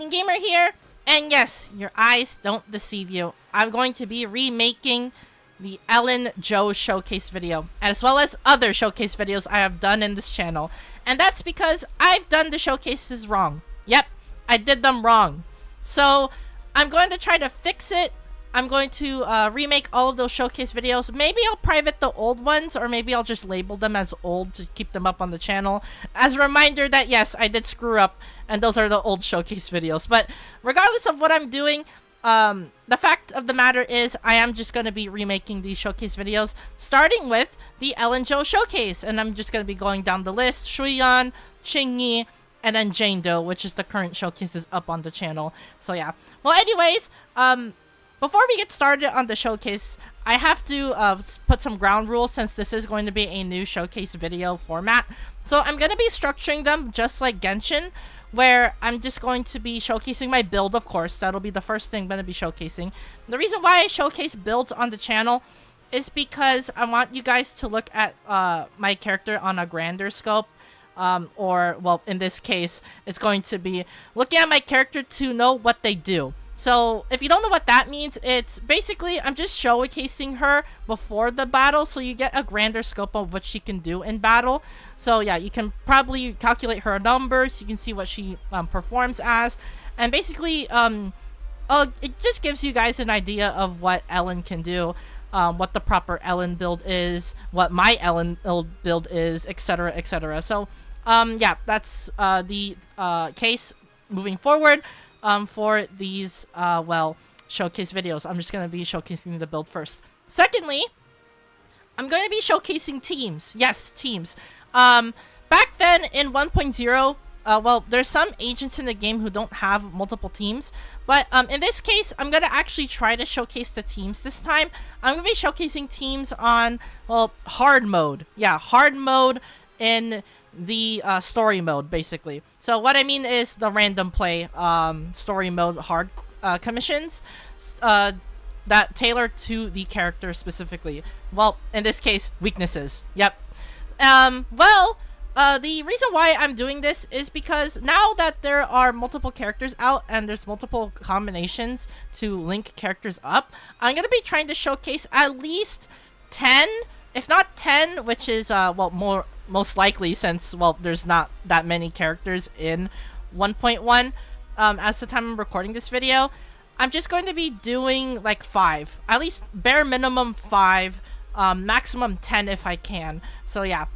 Talking Gamer here, and yes, your eyes don't deceive you. I'm going to be remaking the Ellen Joe showcase video, as well as other showcase videos I have done in this channel. And that's because I've done the showcases wrong. Yep, I did them wrong. So, I'm going to try to fix it. I'm going to remake all of those showcase videos. Maybe I'll private the old ones, or maybe I'll just label them as old to keep them up on the channel. As a reminder that yes, I did screw up, and those are the old showcase videos. But regardless of what I'm doing, the fact of the matter is I am just going to be remaking these showcase videos, starting with the Ellen Joe showcase. And I'm just going to be going down the list. Shuyan, Qingyi, and then Jane Doe, which is the current showcases up on the channel. So yeah. Well, anyways, before we get started on the showcase, I have to put some ground rules since this is going to be a new showcase video format. So I'm going to be structuring them just like Genshin, where I'm just going to be showcasing my build, of course. That'll be the first thing I'm going to be showcasing. The reason why I showcase builds on the channel is because I want you guys to look at my character on a grander scope. Or, well, in this case, it's going to be looking at my character to know what they do. So, if you don't know what that means, it's basically, I'm just showcasing her before the battle, so you get a grander scope of what she can do in battle. So, yeah, you can probably calculate her numbers, you can see what she performs as, and basically, it just gives you guys an idea of what Ellen can do, what the proper Ellen build is, what my Ellen build is, etc., etc. So, yeah, that's the case moving forward. For these, well, showcase videos. I'm just going to be showcasing the build first. Secondly, I'm going to be showcasing teams. Yes, teams. Back then in 1.0, well, there's some agents in the game who don't have multiple teams. But in this case, I'm going to actually try to showcase the teams this time. I'm going to be showcasing teams on, well, hard mode. Yeah, hard mode in the story mode, basically. So what I mean is the random play story mode hard commissions that tailor to the character specifically. Well, in this case, weaknesses. Yep. Well, the reason why I'm doing this is because now that there are multiple characters out and there's multiple combinations to link characters up, I'm gonna be trying to showcase at least 10, if not 10, which is well, most likely, since, well, there's not that many characters in 1.1 as the time I'm recording this video. I'm just going to be doing like 5, at least bare minimum 5, maximum 10 if I can. So yeah,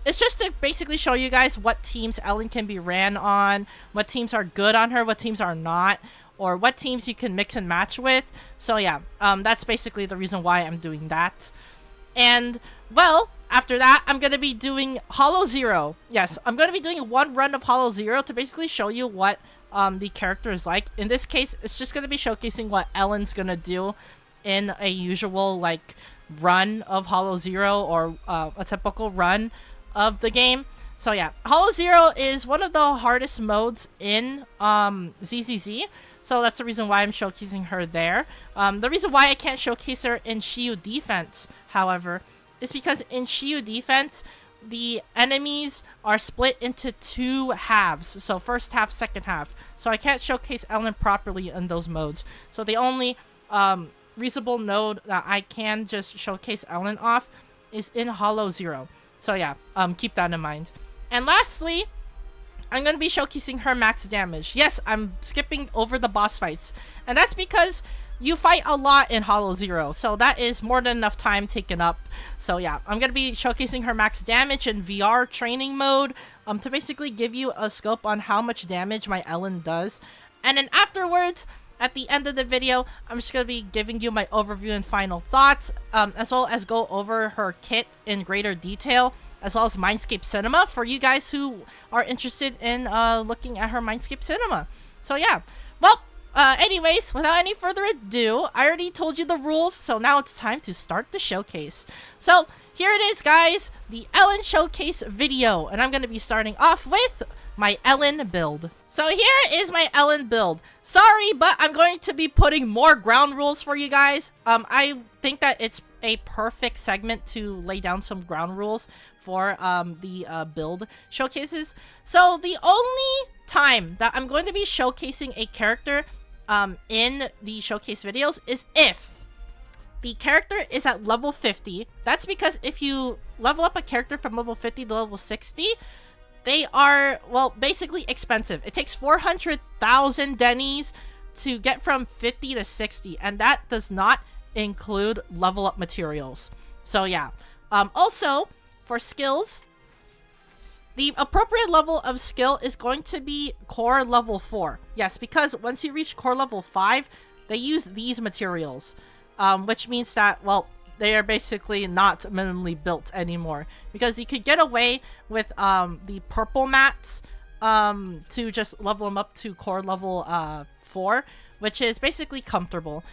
it's just to basically show you guys what teams Ellen can be ran on, what teams are good on her, what teams are not, or what teams you can mix and match with. So yeah, that's basically the reason why I'm doing that. And, well, after that, I'm going to be doing Hollow Zero. Yes, I'm going to be doing one run of Hollow Zero to basically show you what the character is like. In this case, it's just going to be showcasing what Ellen's going to do in a usual, like, run of Hollow Zero, or a typical run of the game. So, yeah, Hollow Zero is one of the hardest modes in ZZZ. So that's the reason why I'm showcasing her there. The reason why I can't showcase her in Shiyu Defense, however, is because in Shiyu Defense, the enemies are split into 2 halves. So first half, second half. So I can't showcase Ellen properly in those modes. So the only reasonable node that I can just showcase Ellen off is in Hollow Zero. So yeah, keep that in mind. And lastly, I'm going to be showcasing her max damage. Yes, I'm skipping over the boss fights. And that's because you fight a lot in Hollow Zero. So that is more than enough time taken up. So yeah, I'm going to be showcasing her max damage in VR training mode. To basically give you a scope on how much damage my Ellen does. And then afterwards, at the end of the video, I'm just going to be giving you my overview and final thoughts. As well as go over her kit in greater detail, as well as Mindscape Cinema for you guys who are interested in looking at her Mindscape Cinema. So yeah, well, anyways, without any further ado, I already told you the rules, so now it's time to start the showcase. So here it is, guys, the Ellen showcase video, and I'm going to be starting off with my Ellen build. So here is my Ellen build. Sorry, but I'm going to be putting more ground rules for you guys. I think that it's a perfect segment to lay down some ground rules for the build showcases. So the only time that I'm going to be showcasing a character in the showcase videos is if the character is at level 50. That's because if you level up a character from level 50 to level 60, they are, well, basically expensive. It takes 400,000 dennies to get from 50 to 60, and that does not include level up materials. So yeah. Also, for skills, the appropriate level of skill is going to be core level 4. Yes, because once you reach core level 5, they use these materials. Which means that, well, they are basically not minimally built anymore. Because you could get away with the purple mats to just level them up to core level 4, which is basically comfortable.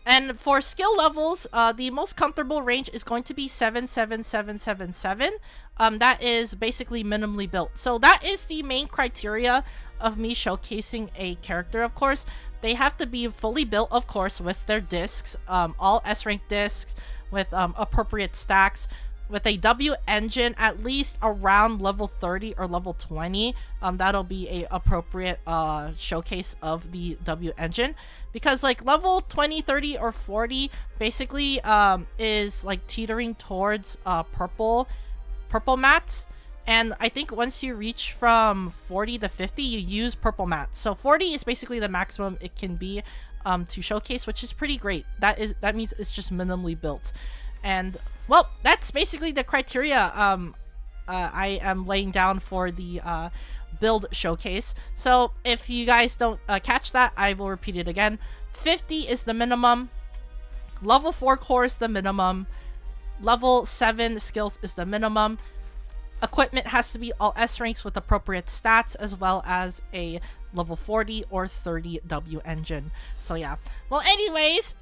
And for skill levels, the most comfortable range is going to be 77777. That is basically minimally built. So that is the main criteria of me showcasing a character, of course. They have to be fully built, of course, with their discs, all S-rank discs with appropriate stacks, with a W engine at least around level 30 or level 20. That'll be a appropriate showcase of the W engine, because like level 20, 30, or 40 basically is like teetering towards purple mats. And I think once you reach from 40 to 50, you use purple mats. So 40 is basically the maximum it can be to showcase, which is pretty great. That means it's just minimally built. And well, that's basically the criteria I am laying down for the build showcase. So if you guys don't catch that, I will repeat it again. 50 is the minimum. Level 4 core is the minimum. Level 7 skills is the minimum. Equipment has to be all S ranks with appropriate stats, as well as a level 40 or 30 W engine. So yeah. Well, anyways,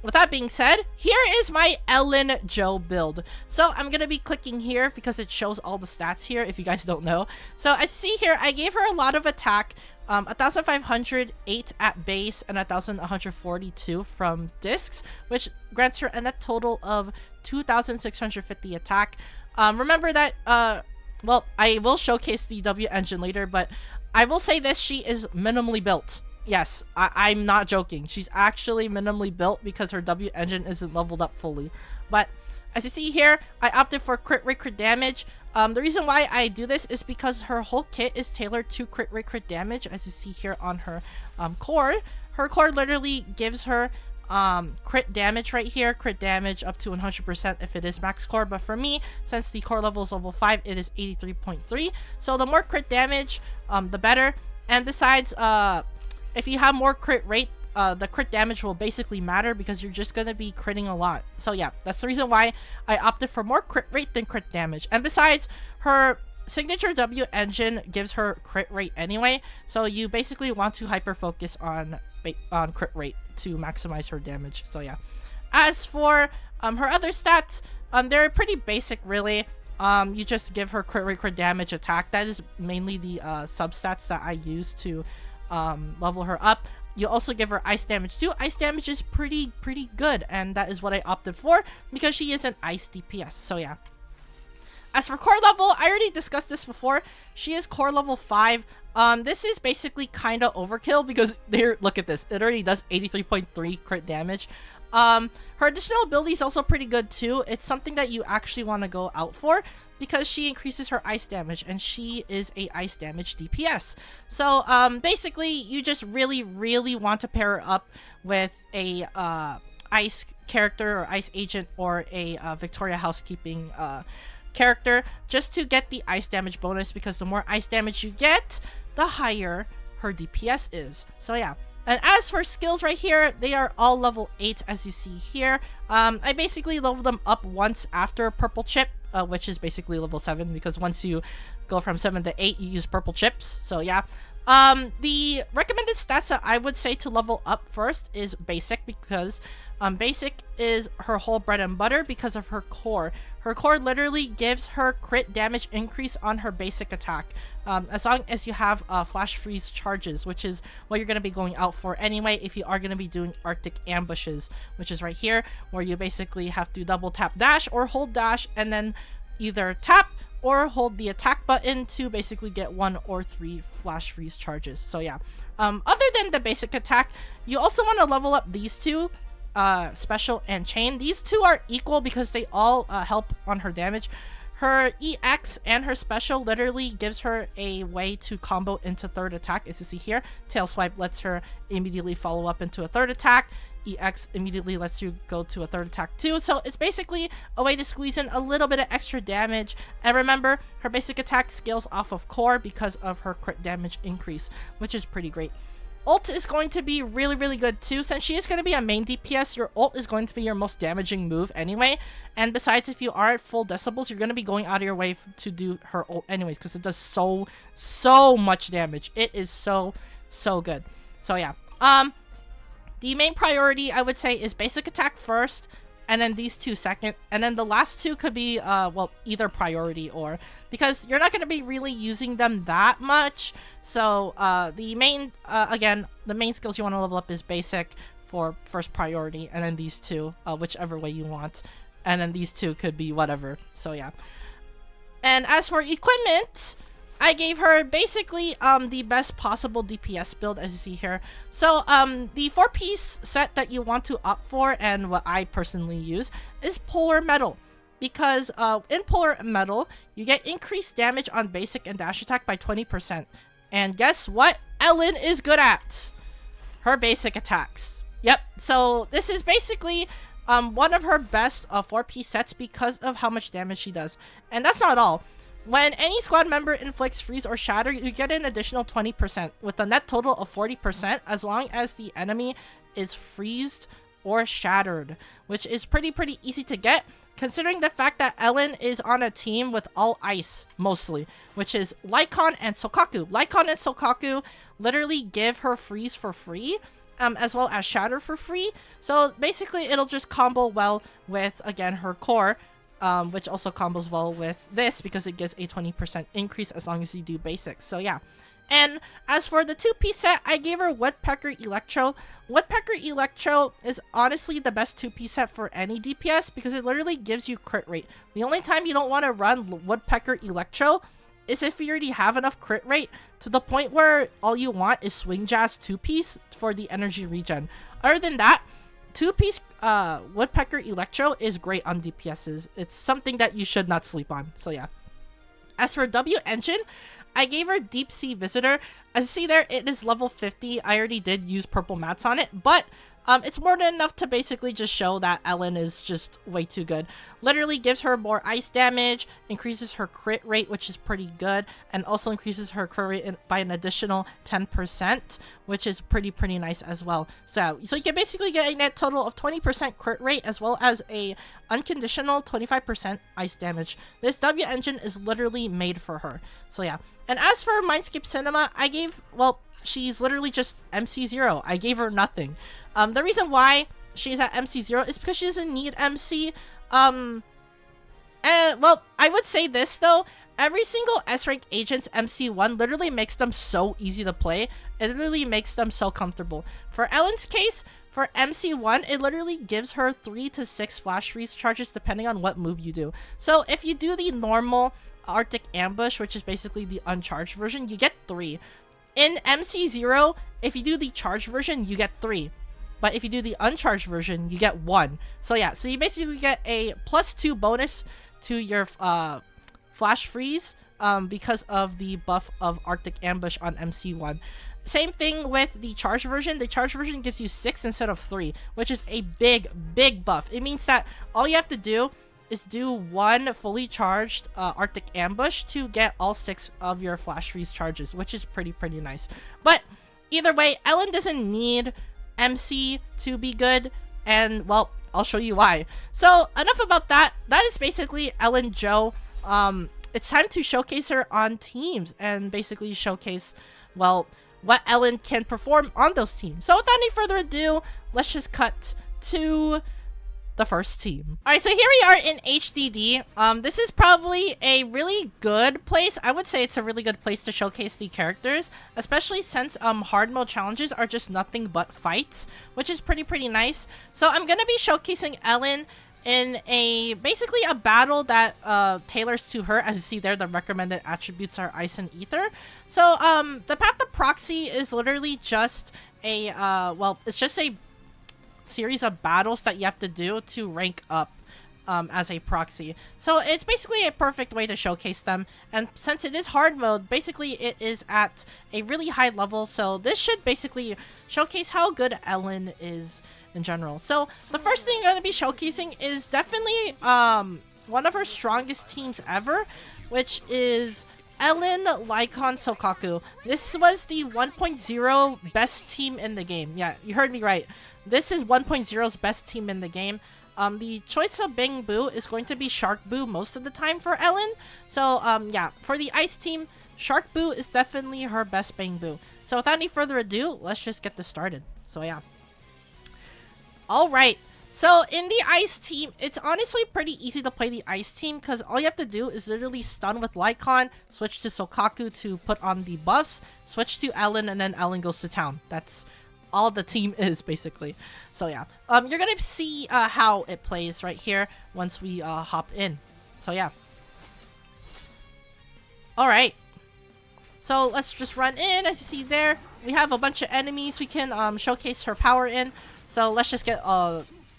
with that being said, here is my Ellen Joe build. So I'm gonna be clicking here because it shows all the stats here, if you guys don't know. So I see here, I gave her a lot of attack, 1,508 at base and 1,142 from discs, which grants her a net total of 2,650 attack. Remember that, well, I will showcase the W engine later, but I will say this, she is minimally built. Yes, I'm not joking. She's actually minimally built because her W engine isn't leveled up fully. But as you see here, I opted for crit rate, crit damage. The reason why I do this is because her whole kit is tailored to crit rate, crit damage. As you see here on her core, her core literally gives her crit damage right here, crit damage up to 100% if it is max core, but for me, since the core level is level 5, it is 83.3, so the more crit damage, the better. And besides, if you have more crit rate, the crit damage will basically matter because you're just gonna be critting a lot. So yeah, that's the reason why I opted for more crit rate than crit damage. And besides, her signature W engine gives her crit rate anyway, so you basically want to hyper focus on crit rate to maximize her damage. So yeah. As for her other stats, they're pretty basic really. You just give her crit rate, crit damage, attack. That is mainly the substats that I use to level her up. You also give her ice damage too. Ice damage is pretty good, and that is what I opted for because she is an ice DPS. So yeah. As for core level, I already discussed this before. She is core level 5. This is basically kind of overkill because there, look at this. It already does 83.3 crit damage. Her additional ability is also pretty good too. It's something that you actually want to go out for because she increases her ice damage, and she is a ice damage DPS. So basically, you just really want to pair her up with a ice character or ice agent or a Victoria Housekeeping character just to get the ice damage bonus, because the more ice damage you get, the higher her DPS is. So yeah. And as for skills right here, they are all level 8 as you see here. I basically leveled them up once after purple chip, which is basically level 7, because once you go from 7 to 8, you use purple chips. So yeah. The recommended stats that I would say to level up first is basic, because basic is her whole bread and butter because of her core. Her core literally gives her crit damage increase on her basic attack, as long as you have flash freeze charges, which is what you're going to be going out for anyway if you are going to be doing Arctic ambushes, which is right here, where you basically have to double tap dash or hold dash and then either tap or hold the attack button to basically get 1 or 3 flash freeze charges. So yeah, other than the basic attack, you also want to level up these two, special and chain. These two are equal because they all help on her damage. Her EX and her special literally gives her a way to combo into third attack, as you see here. Tail swipe lets her immediately follow up into a third attack. EX immediately lets you go to a third attack too. So it's basically a way to squeeze in a little bit of extra damage. And remember, her basic attack scales off of core because of her crit damage increase, which is pretty great. Ult is going to be really good too. Since she is going to be a main DPS, your ult is going to be your most damaging move anyway. And besides, if you are at full decibels, you're going to be going out of your way to do her ult anyways, because it does so much damage. It is so good. So yeah, the main priority I would say is basic attack first, and then these two second, and then the last two could be well, either priority or, because you're not going to be really using them that much. So the main again, the main skills you want to level up is basic for first priority, and then these two, whichever way you want, and then these two could be whatever. So yeah. And as for equipment, I gave her basically the best possible DPS build, as you see here. So the 4-piece set that you want to opt for, and what I personally use, is Polar Metal. Because in Polar Metal, you get increased damage on basic and dash attack by 20%. And guess what Ellen is good at? Her basic attacks. Yep, so this is basically one of her best 4-piece sets because of how much damage she does. And that's not all. When any squad member inflicts freeze or shatter, you get an additional 20%, with a net total of 40% as long as the enemy is freezed or shattered, which is pretty easy to get, considering the fact that Ellen is on a team with all ice, mostly, which is Lycon and Sokaku. Lycon and Sokaku literally give her freeze for free, as well as shatter for free, so basically it'll just combo well with, again, her core, which also combos well with this because it gives a 20% increase as long as you do basics. So yeah. And as for the 2-piece set, I gave her Woodpecker Electro. Woodpecker Electro is honestly the best 2-piece set for any DPS because it literally gives you crit rate. The only time you don't want to run Woodpecker Electro is if you already have enough crit rate to the point where all you want is Swing Jazz 2-piece for the energy regen. Other than that, 2-piece Woodpecker Electro is great on DPSs. It's something that you should not sleep on. So yeah. As for W Engine, I gave her Deep Sea Visitor. As you see there, it is level 50. I already did use purple mats on it, but it's more than enough to basically just show that Ellen is just way too good. Literally gives her more ice damage, increases her crit rate, which is pretty good, and also increases her crit rate by an additional 10%, which is pretty nice as well. So you can basically get a net total of 20% crit rate as well as a unconditional 25% ice damage. This W engine is literally made for her. So yeah. And as for Mindscape Cinema, I gave, well, she's literally just MC0. I gave her nothing. The reason why she's at MC0 is because she doesn't need MC. Well, I would say this though. Every single S-rank agent's MC1 literally makes them so easy to play. It literally makes them so comfortable. For Ellen's case, for MC1, it literally gives her 3 to 6 flash freeze charges depending on what move you do. So if you do the normal Arctic Ambush, which is basically the uncharged version, you get 3. In MC0, if you do the charged version, you get 3. But if you do the uncharged version, you get 1. So yeah, so you basically get a +2 bonus to your flash freeze because of the buff of Arctic Ambush on MC1. Same thing with the charged version. The charged version gives you 6 instead of 3, which is a big buff. It means that all you have to do is do 1 fully charged Arctic Ambush to get all 6 of your flash freeze charges, which is pretty nice. But either way, Ellen doesn't need MC to be good, and well, I'll show you why. So enough about that. That is basically Ellen Jo. It's time to showcase her on teams and basically showcase, well, what Ellen can perform on those teams. So without any further ado, let's just cut to the first team. Alright, so here we are in HDD. This is probably a really good place. I would say it's a really good place to showcase the characters, especially since hard mode challenges are just nothing but fights, which is pretty nice. So I'm gonna be showcasing Ellen in basically a battle that tailors to her. As you see there, the recommended attributes are Ice and Ether. So the path to proxy is literally just a well, it's just a series of battles that you have to do to rank up as a proxy. So it's basically a perfect way to showcase them, and since it is hard mode, basically it is at a really high level, so this should basically showcase how good Ellen is in general. So the first thing I'm going to be showcasing is definitely one of her strongest teams ever, which is Ellen, Lycon, Sokaku. This was the 1.0 best team in the game. Yeah, you heard me right. This is 1.0's best team in the game. The choice of Bang Boo is going to be Shark Boo most of the time for Ellen. So, yeah, for the Ice team, Shark Boo is definitely her best Bang Boo. So, without any further ado, let's just get this started. So, yeah. Alright. So, in the Ice team, it's honestly pretty easy to play the Ice team because all you have to do is literally stun with Lycon, switch to Sokaku to put on the buffs, switch to Ellen, and then Ellen goes to town. That's all the team is basically. So yeah, you're gonna see how it plays right here once we hop in. So yeah. All right. So let's just run in. As you see there, we have a bunch of enemies we can showcase her power in. So let's just get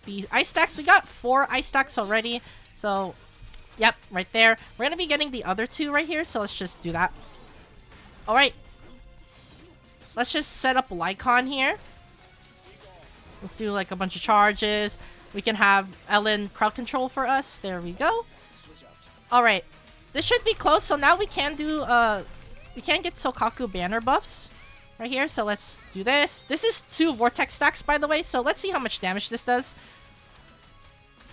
these ice stacks. We got 4 ice stacks already. So yep, right there. We're gonna be getting the other 2 right here. So let's just do that. All right. Let's just set up Lycon here. Let's do like a bunch of charges. We can have Ellen crowd control for us. There we go. Alright. This should be close. So now we can do we can get Sokaku banner buffs right here. So let's do this. This is 2 vortex stacks, by the way. So let's see how much damage this does.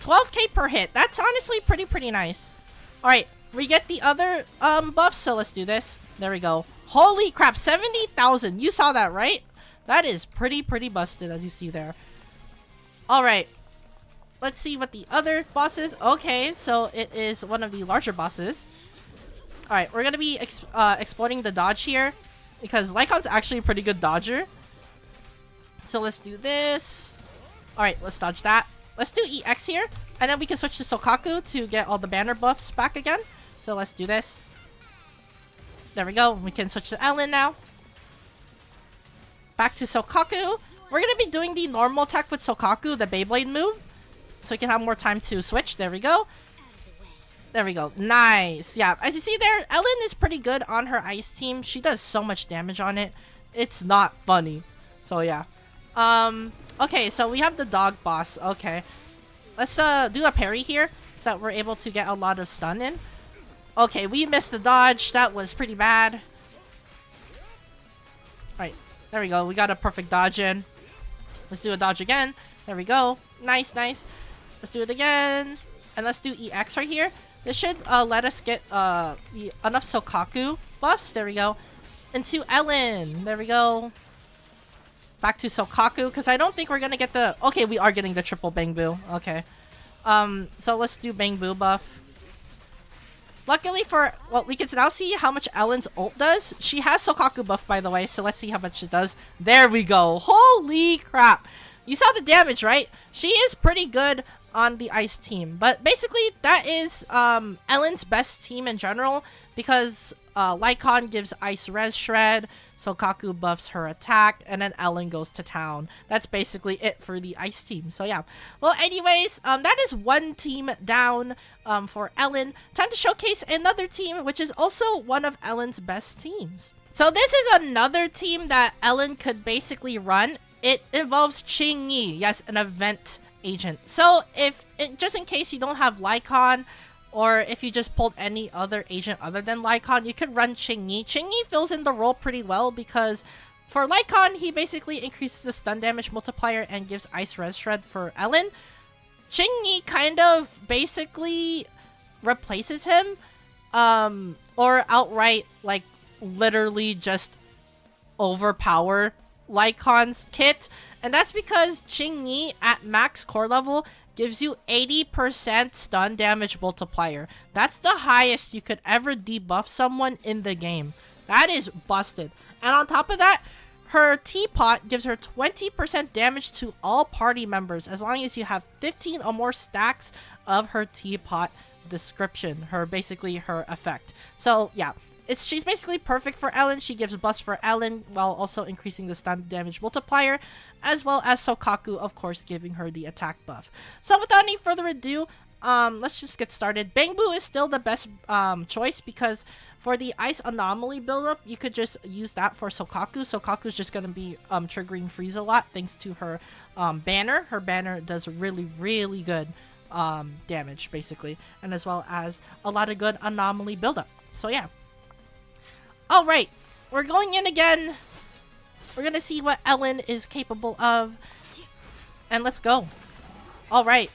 12k per hit. That's honestly pretty nice. Alright. We get the other buffs. So let's do this. There we go. Holy crap, 70,000. You saw that, right? That is pretty busted, as you see there. Alright. Let's see what the other boss is. Okay, so it is one of the larger bosses. Alright, we're going to be exploiting the dodge here, because Lycon's actually a pretty good dodger. So let's do this. Alright, let's dodge that. Let's do EX here, and then we can switch to Sokaku to get all the banner buffs back again. So let's do this. There we go. We can switch to Ellen now. Back to Sokaku. We're going to be doing the normal attack with Sokaku, the Beyblade move. So we can have more time to switch. There we go. There we go. Nice. Yeah, as you see there, Ellen is pretty good on her ice team. She does so much damage on it. It's not funny. So yeah. Okay, so we have the dog boss. Okay. Let's do a parry here so that we're able to get a lot of stun in. Okay, we missed the dodge. That was pretty bad. Alright, there we go. We got a perfect dodge in. Let's do a dodge again. There we go. Nice. Let's do it again. And let's do EX right here. This should let us get enough Sokaku buffs. There we go. Into Ellen. There we go. Back to Sokaku, because I don't think we're going to get the... Okay, we are getting the triple Bang Boo. Okay. So let's do Bang Boo buff. Luckily for... Well, we can now see how much Ellen's ult does. She has Sokaku buff, by the way, so let's see how much it does. There we go. Holy crap. You saw the damage, right? She is pretty good on the ice team. But basically, that is Ellen's best team in general, because Lycon gives Ice Res Shred, Sokaku buffs her attack, and then Ellen goes to town. That's basically it for the ice team. So yeah. Well, anyways, that is one team down for Ellen. Time to showcase another team, which is also one of Ellen's best teams. So this is another team that Ellen could basically run. It involves Qingyi, yes, an event agent. So just in case you don't have Lycon, or if you just pulled any other agent other than Lycon, you could run Qingyi. Qingyi fills in the role pretty well because for Lycon, he basically increases the stun damage multiplier and gives Ice Res Shred for Ellen. Qingyi kind of basically replaces him, or outright, like, literally just overpower Lycon's kit. And that's because Qingyi at max core level gives you 80% stun damage multiplier. That's the highest you could ever debuff someone in the game. That is busted. And on top of that, Her teapot gives her 20% damage to all party members as long as you have 15 or more stacks of her teapot description, basically her effect. So yeah, she's basically perfect for Ellen. She gives buffs for Ellen while also increasing the stun damage multiplier, as well as Sokaku, of course, giving her the attack buff. So without any further ado, let's just get started. Bangbu is still the best choice because for the ice anomaly buildup, you could just use that for Sokaku. Sokaku's just gonna be triggering freeze a lot thanks to her banner. Her banner does really, really good damage basically, and as well as a lot of good anomaly buildup. So yeah. All right, we're going in again. We're gonna see what Ellen is capable of, and let's go. All right.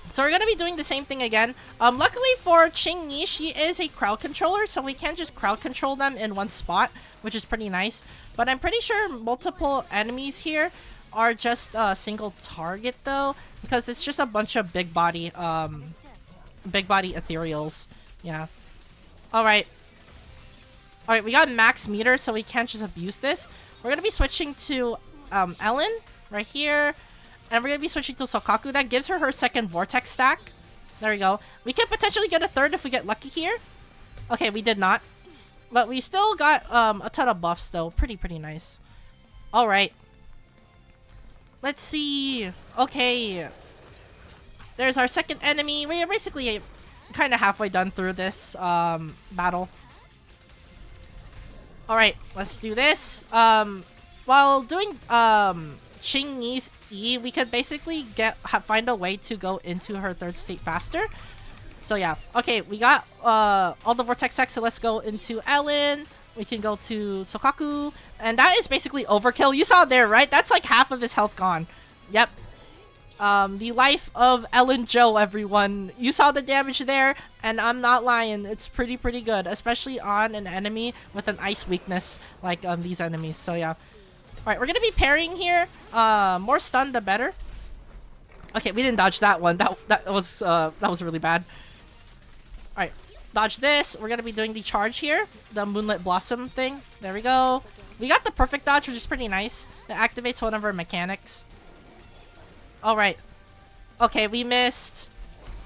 So we're gonna be doing the same thing again. Luckily for Qingyi, she is a crowd controller, so we can just crowd control them in one spot, which is pretty nice. But I'm pretty sure multiple enemies here are just a single target though, because it's just a bunch of big body ethereals. Yeah. All right. All right, we got max meter, so we can't just abuse this. We're gonna be switching to Ellen right here. And we're going to be switching to Sokaku. That gives her second vortex stack. There we go. We can potentially get a third if we get lucky here. Okay, we did not. But we still got a ton of buffs though. Pretty nice. Alright. Let's see. Okay. There's our second enemy. We are basically kind of halfway done through this battle. Alright, let's do this. While doing Qingyi's E, we could basically find a way to go into her third state faster. So yeah. Okay, we got all the vortex stacks, so let's go into Ellen. We can go to Sokaku, and that is basically overkill. You saw there, right? That's like half of his health gone. Yep. The life of Ellen Joe, everyone. You saw the damage there, and I'm not lying. It's pretty good, especially on an enemy with an ice weakness like these enemies. So yeah. Alright, we're gonna be parrying here. More stun the better. Okay, we didn't dodge that one. That was really bad. Alright, dodge this. We're gonna be doing the charge here. The Moonlit Blossom thing. There we go. We got the perfect dodge, which is pretty nice. It activates one of our mechanics. Alright. Okay, we missed.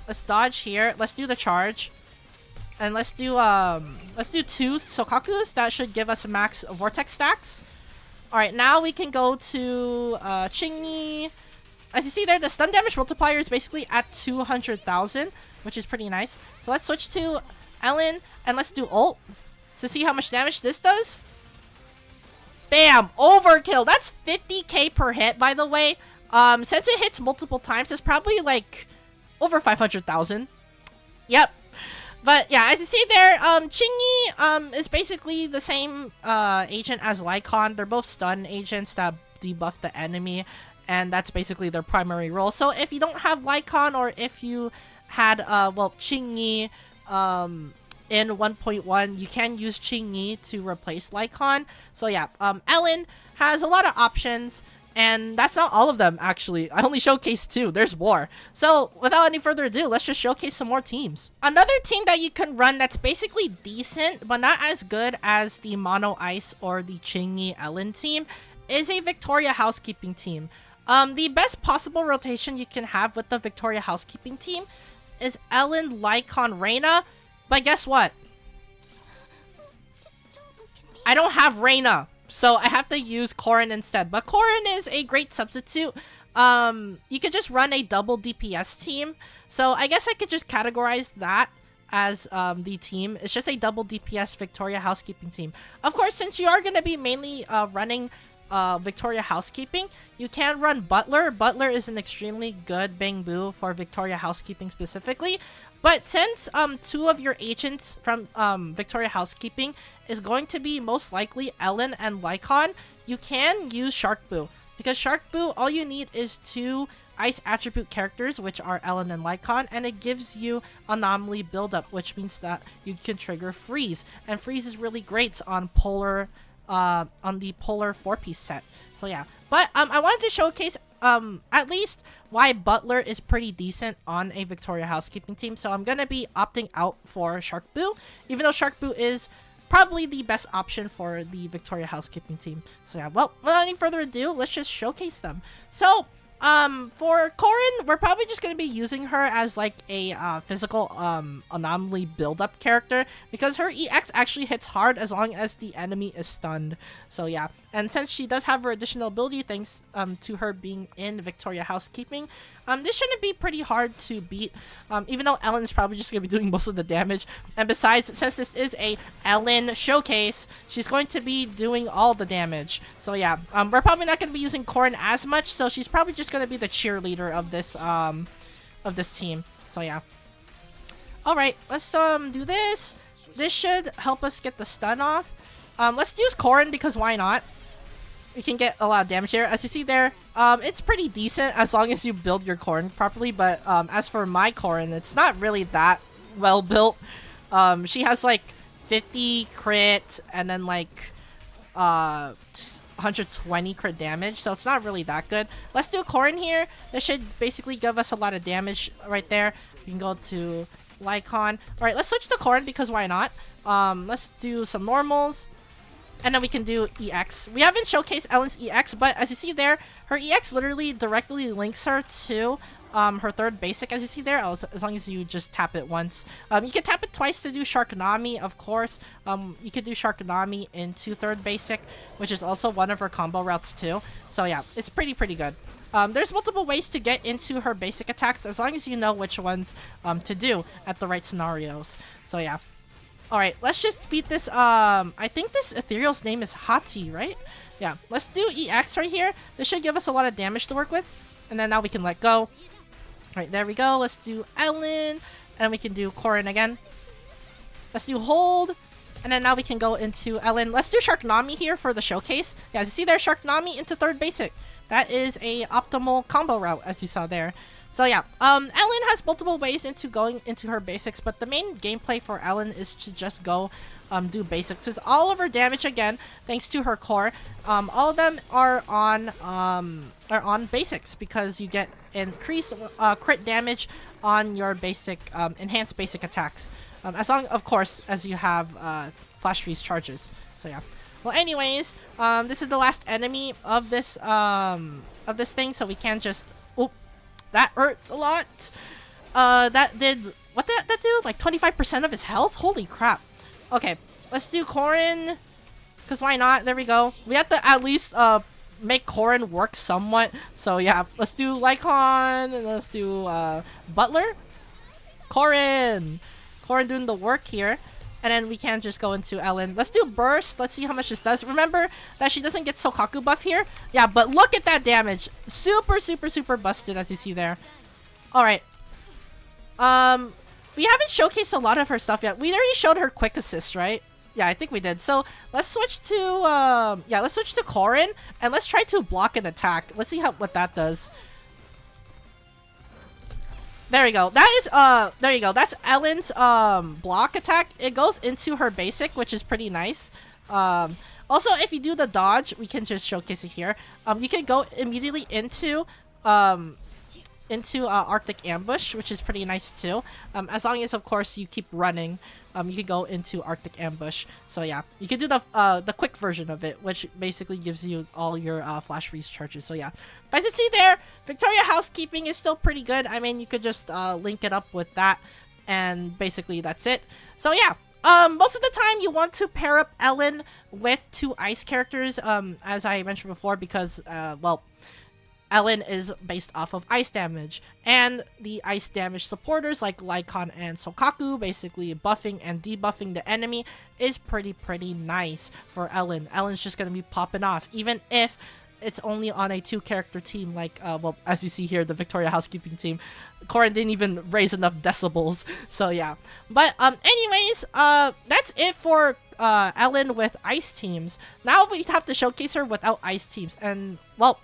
Let's dodge here. Let's do the charge. And let's do 2 Sokakus. That should give us max vortex stacks. Alright, now we can go to Qingyi. As you see there, the stun damage multiplier is basically at 200,000, which is pretty nice. So let's switch to Ellen, and let's do ult to see how much damage this does. Bam! Overkill! That's 50k per hit, by the way. Since it hits multiple times, it's probably like over 500,000. Yep. But yeah, as you see there, Qingyi is basically the same agent as Lycon. They're both stun agents that debuff the enemy, and that's basically their primary role. So if you don't have Lycon, or if you had Qingyi in 1.1, you can use Qingyi to replace Lycon. So yeah, Ellen has a lot of options. And that's not all of them, actually. I only showcased 2. There's more. So, without any further ado, let's just showcase some more teams. Another team that you can run that's basically decent, but not as good as the Mono Ice or the Qingyi Ellen team, is a Victoria Housekeeping team. The best possible rotation you can have with the Victoria Housekeeping team is Ellen, Lycon, Reina. But guess what? I don't have Reina. So I have to use Corrin instead. But Corrin is a great substitute. You could just run a double DPS team. So I guess I could just categorize that as the team. It's just a double DPS Victoria Housekeeping team. Of course, since you are going to be mainly running Victoria Housekeeping, you can run Butler. Butler is an extremely good Bangbu for Victoria Housekeeping specifically. But since 2 of your agents from Victoria Housekeeping is going to be most likely Ellen and Lycon, you can use Sharkbu. Because Sharkbu, all you need is 2 ice attribute characters, which are Ellen and Lycon, and it gives you anomaly buildup, which means that you can trigger freeze. And freeze is really great on the polar 4-piece set. So yeah. But I wanted to showcase at least why Butler is pretty decent on a Victoria Housekeeping team. So I'm gonna be opting out for Sharkbu, even though Sharkbu is probably the best option for the Victoria Housekeeping team. So yeah, well, without any further ado, let's just showcase them. So for Corrin, we're probably just going to be using her as like a physical anomaly build-up character because her EX actually hits hard as long as the enemy is stunned. So yeah, and since she does have her additional ability thanks to her being in Victoria Housekeeping, this shouldn't be pretty hard to beat, even though Ellen's probably just going to be doing most of the damage. And besides, since this is a Ellen showcase, she's going to be doing all the damage. So yeah, we're probably not going to be using Corrin as much, so she's probably just going to be the cheerleader of this team. So yeah. Alright, let's do this. This should help us get the stun off. Let's use Corrin because why not? We can get a lot of damage there. As you see there, it's pretty decent as long as you build your Corrin properly, but as for my Corrin, it's not really that well built. She has like 50 crit and then like 120 crit damage, so it's not really that good. Let's do Corrin here. This should basically give us a lot of damage right there. We can go to Lycon. Alright, let's switch to Corrin because why not? Let's do some normals. And then we can do EX. We haven't showcased Ellen's EX, but as you see there, her EX literally directly links her to her third basic, as you see there, as long as you just tap it once. You can tap it twice to do SHARKNAMI, of course. You could do SHARKNAMI into third basic, which is also one of her combo routes too. So yeah, it's pretty good. There's multiple ways to get into her basic attacks as long as you know which ones to do at the right scenarios. So yeah. Alright, let's just beat this, I think this ethereal's name is Hati, right? Yeah, let's do EX right here. This should give us a lot of damage to work with. And then now we can let go. Alright, there we go. Let's do Ellen. And we can do Corrin again. Let's do hold. And then now we can go into Ellen. Let's do SHARKNAMI here for the showcase. Yeah, as you see there, SHARKNAMI into third basic. That is a optimal combo route, as you saw there. So yeah, Ellen has multiple ways into going into her basics, but the main gameplay for Ellen is to just go do basics. It's all of her damage again, thanks to her core. All of them are on basics because you get increased crit damage on your basic enhanced basic attacks. As long, of course, as you have flash freeze charges. So yeah. Well, anyways, this is the last enemy of this thing, so we can just. That hurts a lot. That did... What did that do? Like 25% of his health? Holy crap. Okay, let's do Corrin. Because why not? There we go. We have to at least make Corrin work somewhat. So yeah, let's do Lycon. And let's do Butler. Corrin doing the work here. And then we can just go into Ellen. Let's do Burst. Let's see how much this does. Remember that she doesn't get Sokaku buff here. Yeah, but look at that damage. Super busted, as you see there. Alright. We haven't showcased a lot of her stuff yet. We already showed her quick assist, right? Yeah, I think we did. So let's switch to let's switch to Corrin and let's try to block an attack. Let's see what that does. There we go. That is, there you go. That's Ellen's, block attack. It goes into her basic, which is pretty nice. Also, if you do the dodge, we can just showcase it here. You can go immediately into Arctic Ambush, which is pretty nice too. As long as, of course, you keep running, you can go into Arctic Ambush. So yeah, you can do the quick version of it, which basically gives you all your flash freeze charges. So yeah, but as you see there, Victoria Housekeeping is still pretty good. I mean, you could just link it up with that, and basically that's it. So yeah. Most of the time you want to pair up Ellen with 2 ice characters, as I mentioned before, because, well, Ellen is based off of ice damage, and the ice damage supporters like Lycon and Sokaku, basically buffing and debuffing the enemy, is pretty nice for Ellen. Ellen's just gonna be popping off, even if it's only on a 2-character team like, well, as you see here, the Victoria Housekeeping team. Corrin didn't even raise enough decibels, so yeah. But, anyways, that's it for Ellen with ice teams. Now we have to showcase her without ice teams, and, well,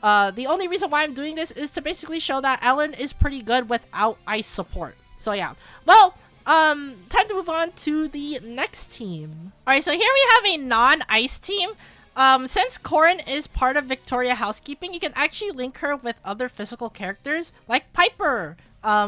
the only reason why I'm doing this is to basically show that Ellen is pretty good without ice support. So yeah. Well, time to move on to the next team. Alright, so here we have a non-ice team. Since Corrin is part of Victoria Housekeeping, you can actually link her with other physical characters like Piper.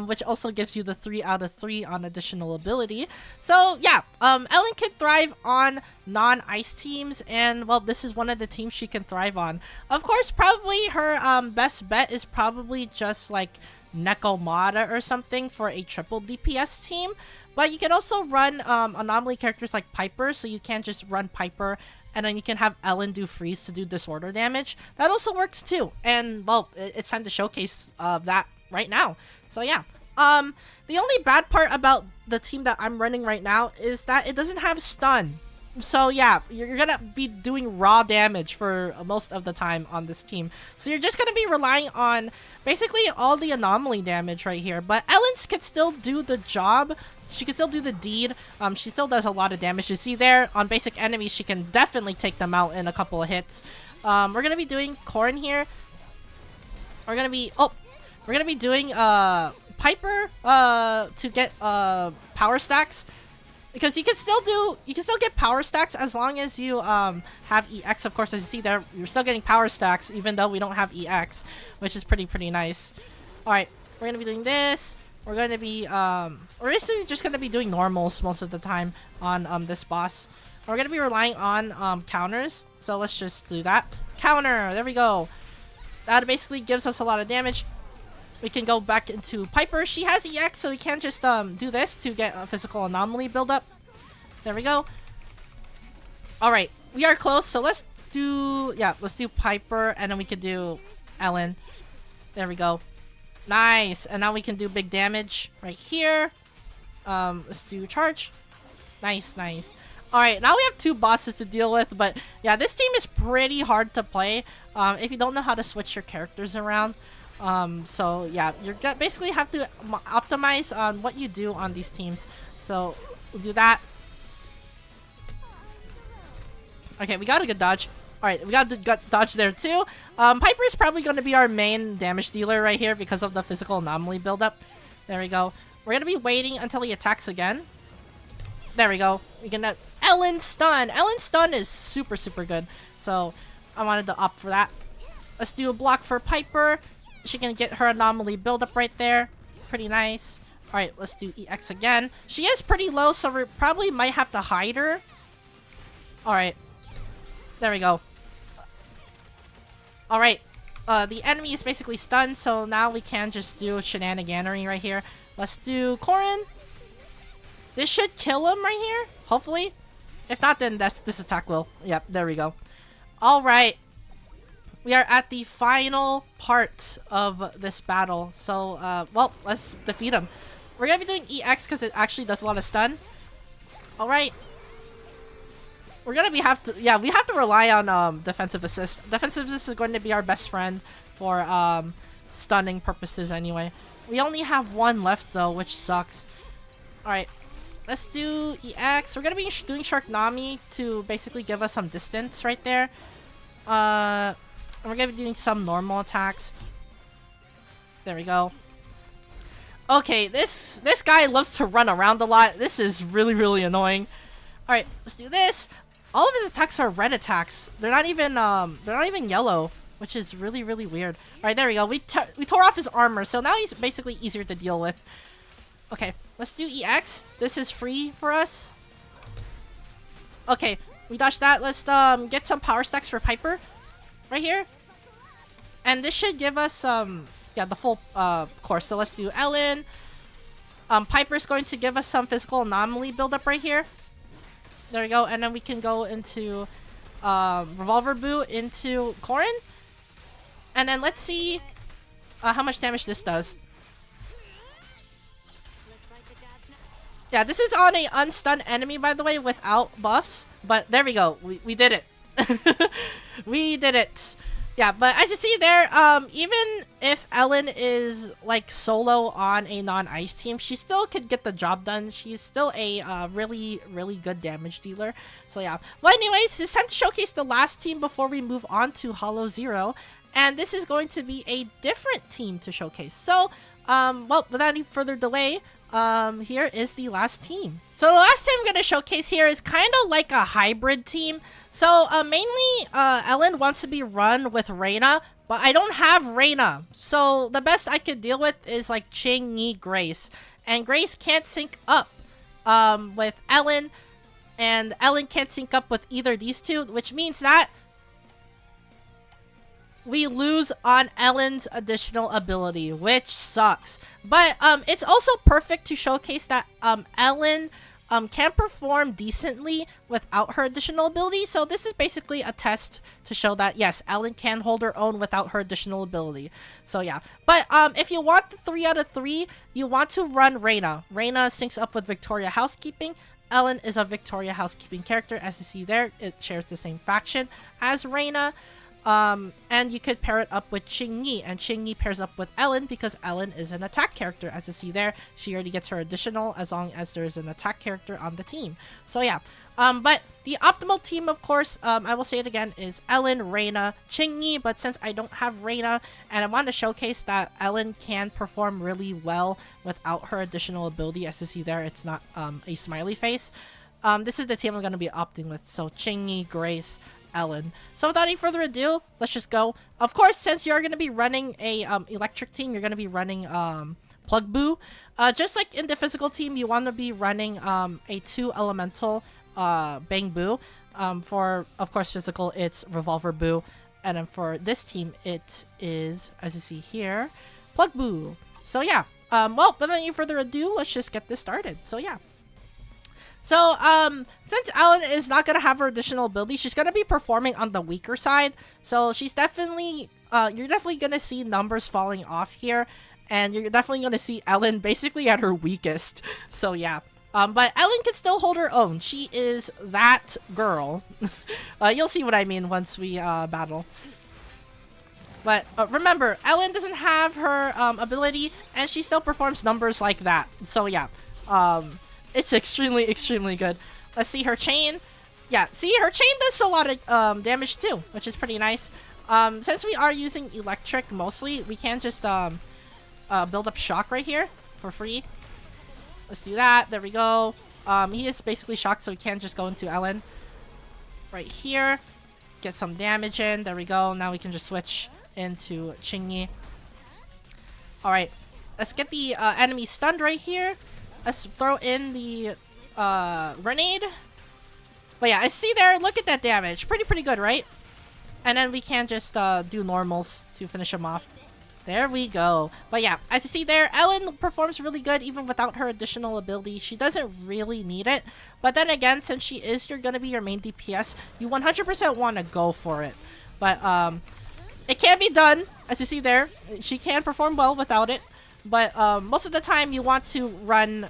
which also gives you the 3 out of 3 on additional ability. So yeah, Ellen can thrive on non-ice teams, and well, this is one of the teams she can thrive on. Of course, probably her best bet is probably just like Nekomata or something for a triple DPS team. But you can also run anomaly characters like Piper, so you can't just run Piper and then you can have Ellen do freeze to do disorder damage. That also works too. And well, it's time to showcase that right now. So yeah. The only bad part about the team that I'm running right now is that it doesn't have stun. So yeah, you're gonna be doing raw damage for most of the time on this team. So you're just gonna be relying on basically all the anomaly damage right here. But Ellen's can still do the job. She can still do the deed. She still does a lot of damage. You see there, on basic enemies, she can definitely take them out in a couple of hits. We're gonna be doing Corn here. We're gonna be doing Piper to get power stacks. Because you can still get power stacks as long as you have EX. Of course, as you see there, you're still getting power stacks even though we don't have EX, which is pretty nice. All right, we're gonna be doing this. We're gonna be we're basically just gonna be doing normals most of the time on this boss. We're gonna be relying on counters. So let's just do that. Counter. There we go. That basically gives us a lot of damage. We can go back into Piper. She has EX, so we can't just do this to get a physical anomaly buildup. There we go. Alright, we are close, so let's do Piper, and then we can do Ellen. There we go. Nice, and now we can do big damage right here. Let's do charge. Nice. Alright, now we have 2 bosses to deal with, but yeah, this team is pretty hard to play if you don't know how to switch your characters around. So yeah, you basically have to optimize on what you do on these teams. So we'll do that. Okay, we got a good dodge. Alright, we got a good dodge there too. Piper is probably going to be our main damage dealer right here because of the physical anomaly buildup. There we go. We're going to be waiting until he attacks again. There we go. We can Ellen stun. Ellen stun is super good. So I wanted to opt for that. Let's do a block for Piper. She can get her anomaly buildup right there. Pretty nice. Alright, let's do EX again. She is pretty low, so we probably might have to hide her. Alright. There we go. Alright. The enemy is basically stunned, so now we can just do shenaniganery right here. Let's do Corrin. This should kill him right here, hopefully. If not, then this attack will. Yep, there we go. Alright. We are at the final part of this battle. So, well, let's defeat him. We're gonna be doing EX because it actually does a lot of stun. Alright. We're gonna we have to rely on defensive assist. Defensive assist is going to be our best friend for stunning purposes anyway. We only have 1 left though, which sucks. Alright. Let's do EX. We're gonna be doing SHARKNAMI to basically give us some distance right there. We're gonna be doing some normal attacks. There we go. Okay, this guy loves to run around a lot. This is really annoying. Alright, let's do this. All of his attacks are red attacks. They're not even yellow, which is really weird. Alright, there we go. We tore off his armor, so now he's basically easier to deal with. Okay, let's do EX. This is free for us. Okay, we dodged that. Let's get some power stacks for Piper. Right here. And this should give us the full course. So let's do Ellen. Piper's going to give us some physical anomaly buildup right here. There we go. And then we can go into Revolver Boot into Corrin. And then let's see how much damage this does. Yeah, this is on a unstunned enemy, by the way, without buffs. But there we go. We did it. We did it. Yeah, but as you see there, even if Ellen is like solo on a non-ice team, she still could get the job done. She's still a really good damage dealer. So yeah. Well, anyways, it's time to showcase the last team before we move on to Hollow Zero. And this is going to be a different team to showcase. So, well, without any further delay, here is the last team. So the last team I'm going to showcase here is kind of like a hybrid team. So mainly Ellen wants to be run with Reina, but I don't have Reina. So the best I could deal with is like Qingyi Grace. And Grace can't sync up with Ellen, and Ellen can't sync up with either of these two, which means that we lose on Ellen's additional ability, which sucks. But it's also perfect to showcase that Ellen can perform decently without her additional ability. So this is basically a test to show that, yes, Ellen can hold her own without her additional ability. So yeah. But if you want the 3 out of 3, you want to run Reina. Reina syncs up with Victoria Housekeeping. Ellen is a Victoria Housekeeping character. As you see there, it shares the same faction as Reina. And you could pair it up with Qingyi, and Qingyi pairs up with Ellen because Ellen is an attack character. As you see there, she already gets her additional as long as there's an attack character on the team. So yeah, but the optimal team, of course, I will say it again, is Ellen, Reina, Qingyi. But since I don't have Reina, and I want to showcase that Ellen can perform really well without her additional ability, as you see there, it's not a smiley face. This is the team I'm going to be opting with. So Qingyi, Grace, Ellen. So without any further ado, let's just go. Of course, since you're going to be running a electric team, you're going to be running Plug Boo. Just like in the physical team, you want to be running a 2 elemental Bang Boo. For, of course, physical, it's Revolver Boo. And then for this team, it is, as you see here, Plug Boo. So yeah, well, without any further ado, let's just get this started. So yeah. So, since Ellen is not going to have her additional ability, she's going to be performing on the weaker side. So, she's definitely, you're definitely going to see numbers falling off here. And you're definitely going to see Ellen basically at her weakest. So, yeah. But Ellen can still hold her own. She is that girl. You'll see what I mean once we, battle. But, remember, Ellen doesn't have her, ability, and she still performs numbers like that. So, yeah. It's extremely good. Let's see her chain. Yeah, see, her chain does a lot of damage too, which is pretty nice. Since we are using electric mostly, we can just build up shock right here for free. Let's do that. There we go. He is basically shocked, so he can just go into Ellen. Right here. Get some damage in. There we go. Now we can just switch into Qingyi. Alright. Let's get the enemy stunned right here. Let's throw in the grenade. But yeah, I see there. Look at that damage. Pretty good, right? And then we can just do normals to finish him off. There we go. But yeah, as you see there, Ellen performs really good even without her additional ability. She doesn't really need it. But then again, since she is going to be your main DPS, you 100% want to go for it. But it can be done. As you see there, she can perform well without it. But most of the time, you want to run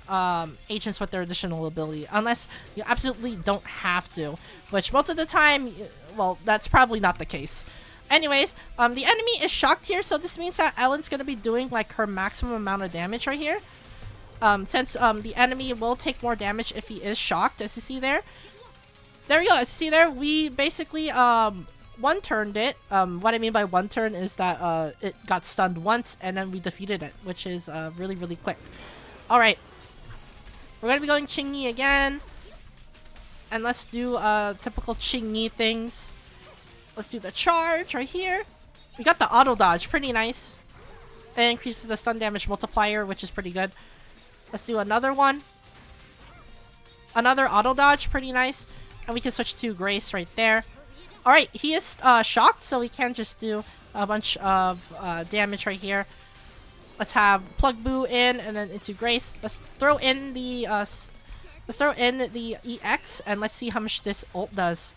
agents with their additional ability, unless you absolutely don't have to. Which most of the time, well, that's probably not the case. Anyways, the enemy is shocked here, so this means that Ellen's going to be doing like her maximum amount of damage right here. Since the enemy will take more damage if he is shocked, as you see there. There we go. As you see there, we basically one-turned it. What I mean by one turn is that it got stunned once and then we defeated it, which is really quick. Alright. We're going to be going Qingyi again. And let's do typical Qingyi things. Let's do the charge right here. We got the auto dodge. Pretty nice. It increases the stun damage multiplier, which is pretty good. Let's do another one. Another auto dodge. Pretty nice. And we can switch to Grace right there. Alright, he is shocked, so we can just do a bunch of damage right here. Let's have Plug Boo in and then into Grace. Let's throw in the EX and let's see how much this ult does.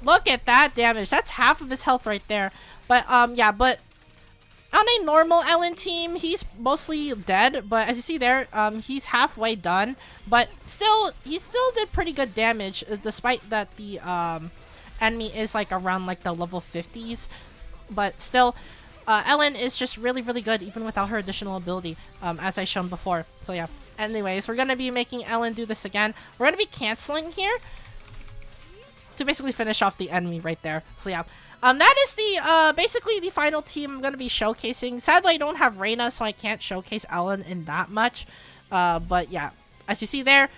Look at that damage. That's half of his health right there. But yeah, but on a normal Ellen team, he's mostly dead. But as you see there, he's halfway done. But still, he still did pretty good damage, despite that the enemy is like around like the level 50s. But still, Ellen is just really good even without her additional ability, as I shown before. So yeah. Anyways, we're gonna be making Ellen do this again. We're gonna be canceling here to basically finish off the enemy right there. So yeah. That is the basically the final team I'm gonna be showcasing. Sadly, I don't have Reina, so I can't showcase Ellen in that much. But yeah, as you see there,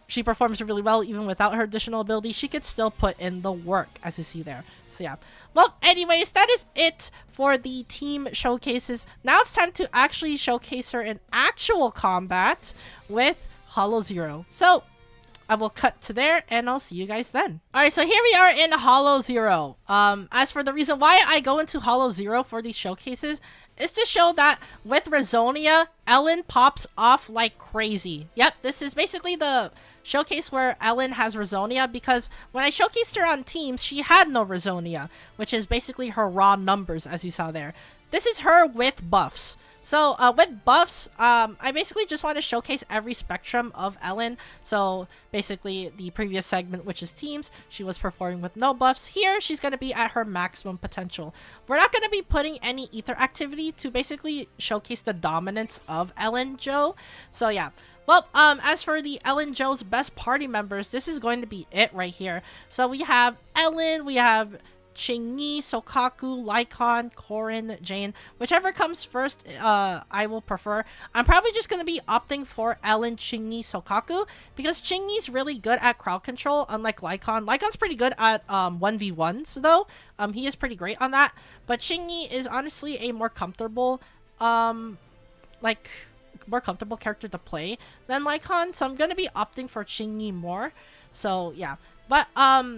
she performs really well even without her additional ability. She could still put in the work, as you see there. So yeah. Well, anyways, that is it for the team showcases. Now it's time to actually showcase her in actual combat with Hollow Zero. So I will cut to there, and I'll see you guys then. Alright, so here we are in Hollow Zero. As for the reason why I go into Hollow Zero for these showcases, is to show that with Rezonia, Ellen pops off like crazy. Yep, this is basically the showcase where Ellen has Rezonia, because when I showcased her on teams, she had no Rezonia, which is basically her raw numbers, as you saw there. This is her with buffs. So, with buffs, I basically just want to showcase every spectrum of Ellen. So, basically, the previous segment, which is teams, she was performing with no buffs. Here, she's going to be at her maximum potential. We're not going to be putting any ether activity to basically showcase the dominance of Ellen Jo. So, yeah. Well, as for the Ellen Jo's best party members, this is going to be it right here. So, we have Ellen, we have Qingyi, Sokaku, Lycon, Korin, Jane. Whichever comes first, I will prefer. I'm probably just going to be opting for Ellen, Qingyi, Sokaku, because Qingyi's really good at crowd control, unlike Lycon. Lycon's pretty good at 1v1s, though. He is pretty great on that. But Qingyi is honestly a more comfortable, more comfortable character to play than Lycon, so I'm going to be opting for Qingyi more. So, yeah. But,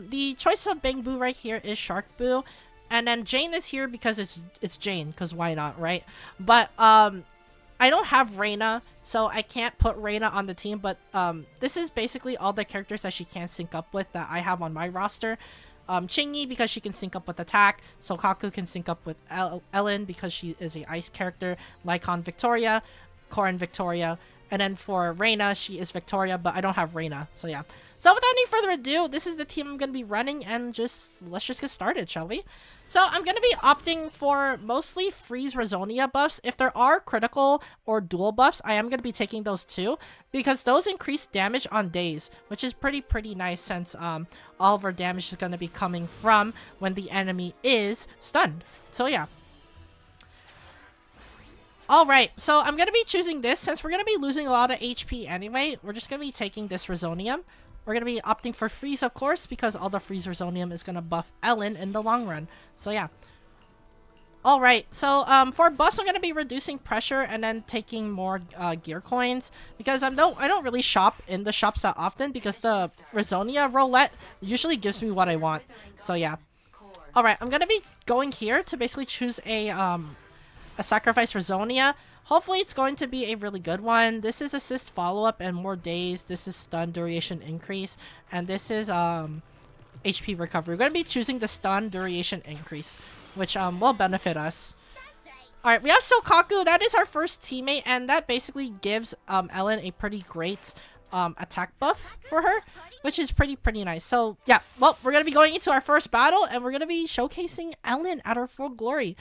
the choice of Bangbu right here is Sharkbu. And then Jane is here because it's Jane, because why not, right? But, I don't have Reina, so I can't put Reina on the team. But, this is basically all the characters that she can sync up with that I have on my roster. Qingyi, because she can sync up with attack. Sokaku can sync up with Ellen, because she is a ice character. Lycon, Victoria. Korin, Victoria. And then for Reina, she is Victoria, but I don't have Reina, so yeah. So without any further ado, this is the team I'm going to be running, and let's just get started, shall we? So I'm going to be opting for mostly freeze Rezonia buffs. If there are critical or dual buffs, I am going to be taking those too, because those increase damage on days, which is pretty nice, since all of our damage is going to be coming from when the enemy is stunned. So yeah. Alright, so I'm going to be choosing this, since we're going to be losing a lot of HP anyway. We're just going to be taking this Rezonium. We're going to be opting for freeze, of course, because all the freeze Rezonium is going to buff Ellen in the long run. So yeah. Alright, so for buffs, I'm going to be reducing pressure and then taking more gear coins, because I don't really shop in the shops that often, because the Rezonia roulette usually gives me what I want. So yeah. Alright, I'm going to be going here to basically choose a sacrifice Rezonia. Hopefully it's going to be a really good one. This is assist follow-up and more days. This is stun duration increase. And this is HP recovery. We're going to be choosing the stun duration increase, which will benefit us. Alright, we have Sokaku. That is our first teammate, and that basically gives Ellen a pretty great attack buff for her, which is pretty nice. So yeah, well, we're gonna be going into our first battle, and we're gonna be showcasing Ellen at her full glory.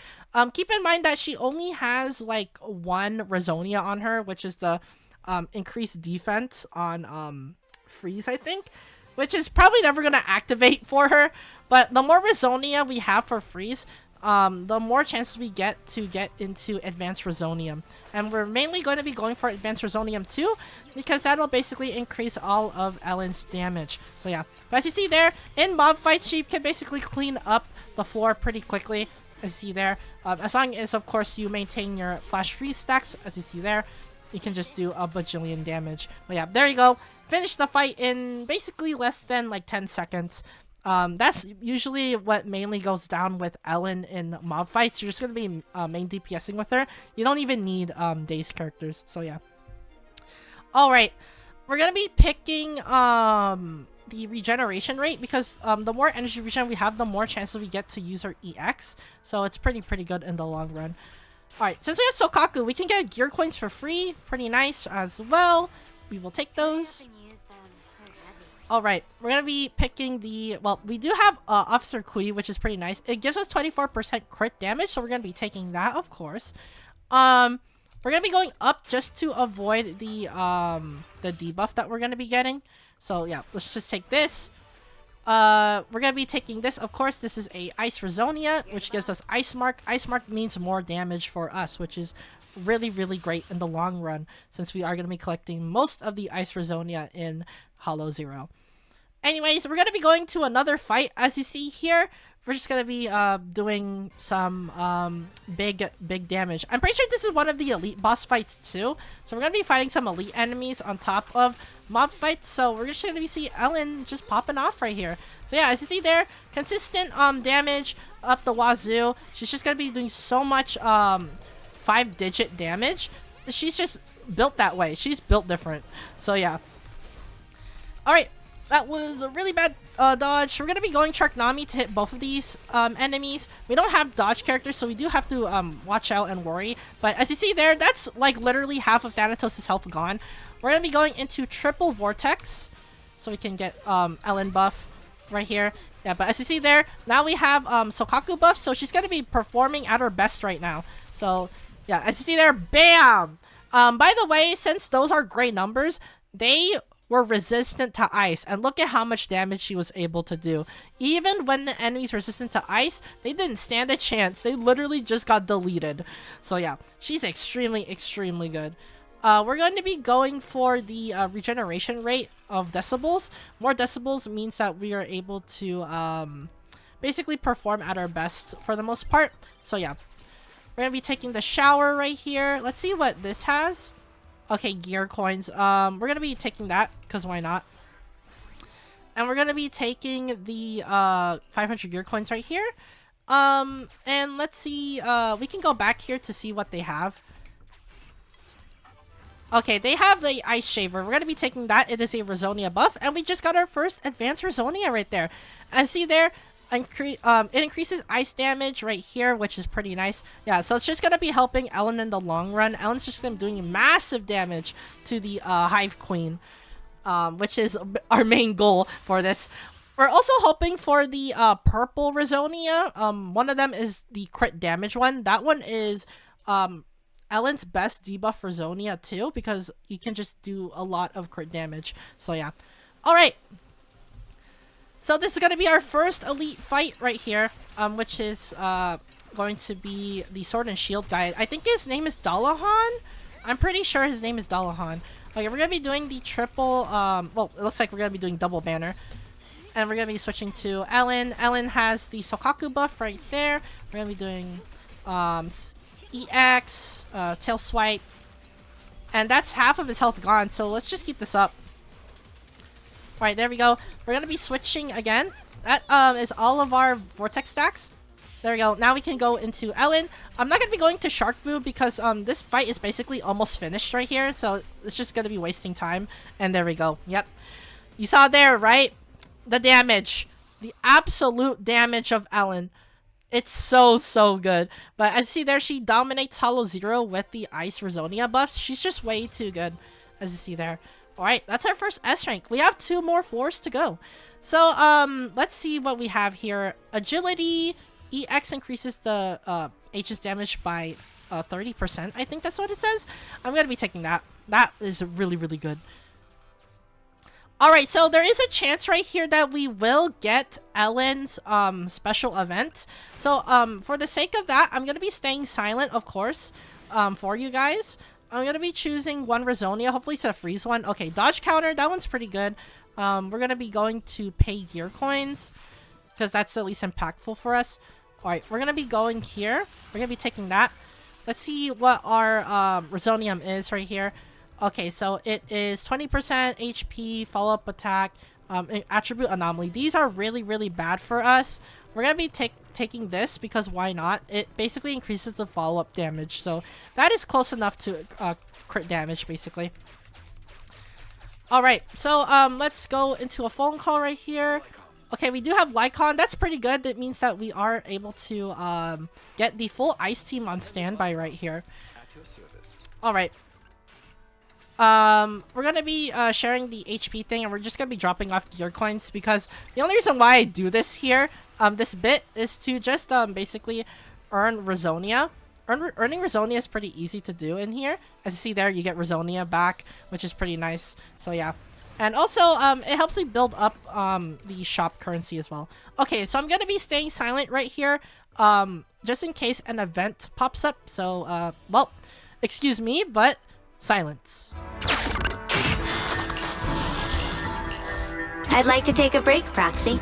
Keep in mind that she only has like one Rezonia on her, which is the increased defense on freeze, I think, which is probably never gonna activate for her. But the more Rezonia we have for freeze, the more chances we get to get into Advanced Rezonium. And we're mainly going to be going for Advanced Rezonium too, because that'll basically increase all of Ellen's damage. So yeah, but as you see there, in mob fights, she can basically clean up the floor pretty quickly, as you see there. As long as, of course, you maintain your flash freeze stacks, as you see there, you can just do a bajillion damage. But yeah, there you go. Finish the fight in basically less than like 10 seconds. That's usually what mainly goes down with Ellen in mob fights. You're just gonna be main DPSing with her. You don't even need Daze characters. So yeah. Alright, we're gonna be picking the regeneration rate, because the more energy regen we have, the more chances we get to use our EX. So it's pretty good in the long run. Alright, since we have Sokaku, we can get gear coins for free. Pretty nice as well. We will take those. Alright, we're gonna be picking the, well, we do have Officer Qingyi, which is pretty nice. It gives us 24% crit damage, so we're gonna be taking that, of course. We're gonna be going up just to avoid the debuff that we're gonna be getting. So yeah, let's just take this. we're gonna be taking this. Of course, this is a Ice Rosonia, which gives us Ice Mark. Ice Mark means more damage for us, which is really, really great in the long run, since we are gonna be collecting most of the Ice Rosonia in Hollow Zero. Anyways, we're gonna be going to another fight. As you see here, we're just gonna be doing some big damage. I'm pretty sure this is one of the elite boss fights too. So we're gonna be fighting some elite enemies on top of mob fights. So we're just gonna be see Ellen just popping off right here. So yeah, as you see there, consistent damage up the wazoo. She's just gonna be doing so much 5-digit damage. She's just built that way. She's built different. So yeah. Alright. That was a really bad dodge. We're going to be going SHARKNAMI to hit both of these enemies. We don't have dodge characters, so we do have to watch out and worry. But as you see there, that's like literally half of Thanatos' health gone. We're going to be going into triple vortex, so we can get Ellen buff right here. Yeah, but as you see there, now we have Sokaku buff, so she's going to be performing at her best right now. So yeah, as you see there, bam! By the way, since those are great numbers, they were resistant to ice, and look at how much damage she was able to do. Even when the enemy's resistant to ice, they didn't stand a chance. They literally just got deleted. So yeah, she's extremely good. We're going to be going for the regeneration rate of decibels. More decibels means that we are able to basically perform at our best for the most part. So yeah, we're gonna be taking the shower right here. Let's see what this has. Okay, gear coins. We're gonna be taking that, because why not? And we're gonna be taking the 500 gear coins right here. And let's see, we can go back here to see what they have. Okay, they have the Ice Shaver. We're gonna be taking that. It is a Rosonia buff, and we just got our first advanced Rosonia right there. And see there, it increases ice damage right here, which is pretty nice. Yeah, so it's just gonna be helping Ellen in the long run. Ellen's just gonna be doing massive damage to the Hive Queen, which is our main goal for this. We're also hoping for the purple Rosonia. One of them is the crit damage one. That one is Ellen's best debuff Rosonia too, because you can just do a lot of crit damage. So yeah. Alright. So this is going to be our first elite fight right here, which is going to be the Sword and Shield guy. I think his name is Dalahan. I'm pretty sure his name is Dalahan. Okay, we're going to be doing the triple, well, it looks like we're going to be doing double banner. And we're going to be switching to Ellen. Ellen has the Sokaku buff right there. We're going to be doing EX, Tail Swipe. And that's half of his health gone, so let's just keep this up. Alright, there we go. We're gonna be switching again. That is all of our vortex stacks. There we go. Now we can go into Ellen. I'm not gonna be going to Shark Boo because this fight is basically almost finished right here, so it's just gonna be wasting time. And there we go. Yep. You saw there, right? The damage. The absolute damage of Ellen. It's so good. But as you see there, she dominates Hollow Zero with the Ice Rosonia buffs. She's just way too good, as you see there. Alright, that's our first S rank. We have 2 more floors to go. So, let's see what we have here. Agility, EX increases the H's damage by 30%. I think that's what it says. I'm gonna be taking that. That is really good. Alright, so there is a chance right here that we will get Ellen's special event. So, for the sake of that, I'm gonna be staying silent, of course, for you guys. I'm gonna be choosing one Rosonia. Hopefully it's a freeze one. Okay, dodge counter. That one's pretty good. We're gonna be going to pay gear coins because that's the least impactful for us. Alright, we're gonna be going here. We're gonna be taking that. Let's see what our Rosonium is right here. Okay, so it is 20% HP, follow-up attack, attribute anomaly. These are really bad for us. We're gonna be taking this because why not? It basically increases the follow-up damage, so that is close enough to crit damage basically. Alright, so let's go into a phone call right here. Okay, we do have Lycon. That's pretty good. That means that we are able to get the full ice team on standby right here. Alright. We're gonna be sharing the HP thing, and we're just gonna be dropping off gear coins because the only reason why I do this here, this bit, is to just basically earn Rosonia. Earning Rosonia is pretty easy to do in here. As you see there, you get Rosonia back, which is pretty nice. So yeah, And also, it helps me build up the shop currency as well. Okay, so I'm gonna be staying silent right here, just in case an event pops up. So, well, excuse me, but silence. I'd like to take a break, Proxy.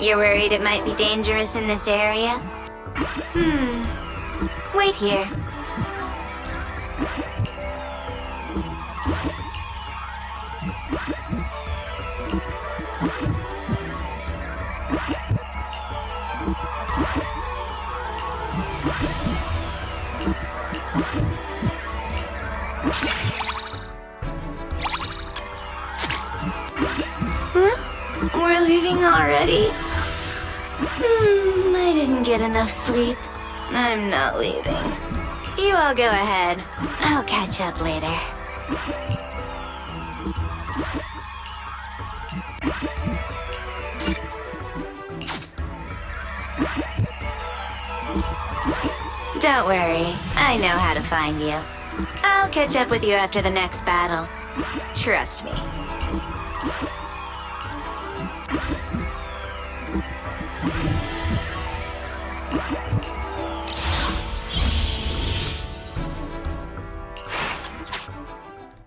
You're worried it might be dangerous in this area? Wait here. Huh? We're leaving already? I didn't get enough sleep. I'm not leaving. You all go ahead. I'll catch up later. Don't worry, I know how to find you. I'll catch up with you after the next battle. Trust me.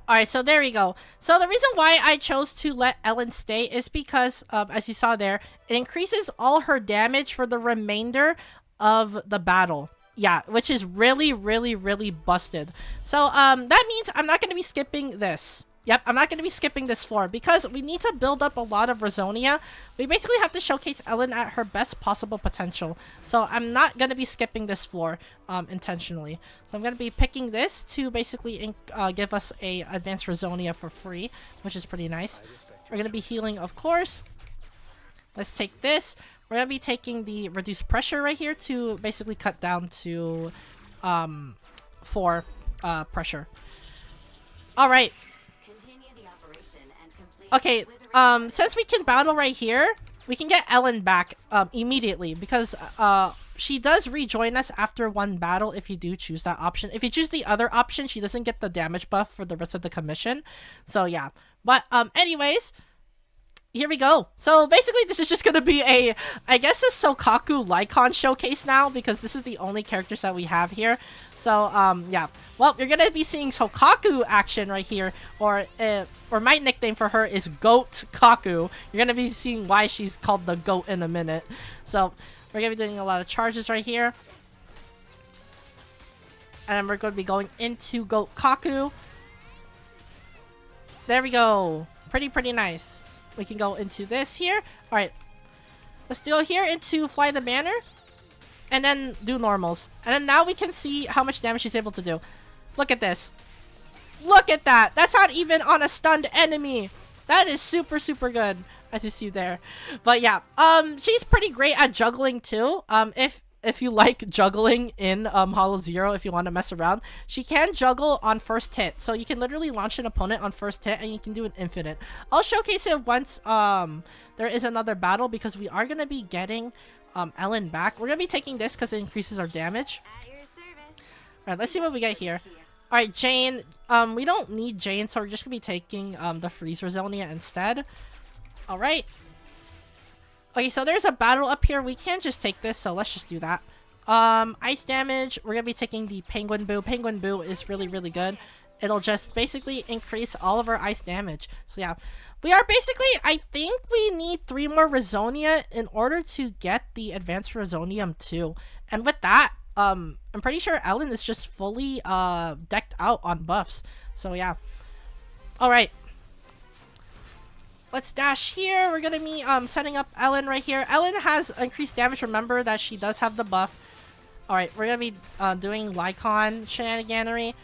Alright, so there we go. So the reason why I chose to let Ellen stay is because, as you saw there, it increases all her damage for the remainder of the battle. Yeah, which is really, really, really busted. So, that means I'm not going to be skipping this. Yep, I'm not going to be skipping this floor because we need to build up a lot of Rezonia. We basically have to showcase Ellen at her best possible potential. So I'm not going to be skipping this floor intentionally. So I'm going to be picking this to basically give us a advanced Rezonia for free, which is pretty nice. We're going to be healing, of course. Let's take this. We're going to be taking the reduced pressure right here to basically cut down to 4 pressure. All right. Okay, since we can battle right here, we can get Ellen back immediately because she does rejoin us after 1 battle if you do choose that option. If you choose the other option, she doesn't get the damage buff for the rest of the commission. So yeah, but anyways, here we go. So basically this is just gonna be a, I guess, a Sokaku Lycon showcase now because this is the only characters that we have here. So yeah, well, you're gonna be seeing Sokaku action right here, or my nickname for her is Goat Kaku. You're gonna be seeing why she's called the goat in a minute. So we're gonna be doing a lot of charges right here, and then we're gonna be going into Goat Kaku. There we go. Pretty nice. We can go into this here. Alright. Let's go here into Fly the Banner. And then do normals. And then now we can see how much damage she's able to do. Look at this. Look at that. That's not even on a stunned enemy. That is super good, as you see there. But yeah, she's pretty great at juggling too. If you like juggling in Hollow Zero, if you want to mess around, she can juggle on first hit. So you can literally launch an opponent on first hit and you can do an infinite. I'll showcase it once there is another battle because we are going to be getting Ellen back. We're going to be taking this because it increases our damage. Alright, let's see what we get here. Alright, Jane. We don't need Jane, so we're just going to be taking the Freeze Rezonia instead. Alright. Okay, so there's a battle up here. We can't just take this, so let's just do that. Ice damage. We're gonna be taking the Penguin Boo. Penguin Boo is really good. It'll just basically increase all of our ice damage. So yeah, we are basically, I think we need 3 more Rezonia in order to get the advanced Rezonium too. And with that, I'm pretty sure Ellen is just fully decked out on buffs. So yeah. Alright. Let's dash here. We're gonna be setting up Ellen right here. Ellen has increased damage. Remember that she does have the buff. Alright, we're gonna be doing Lycon shenaniganery.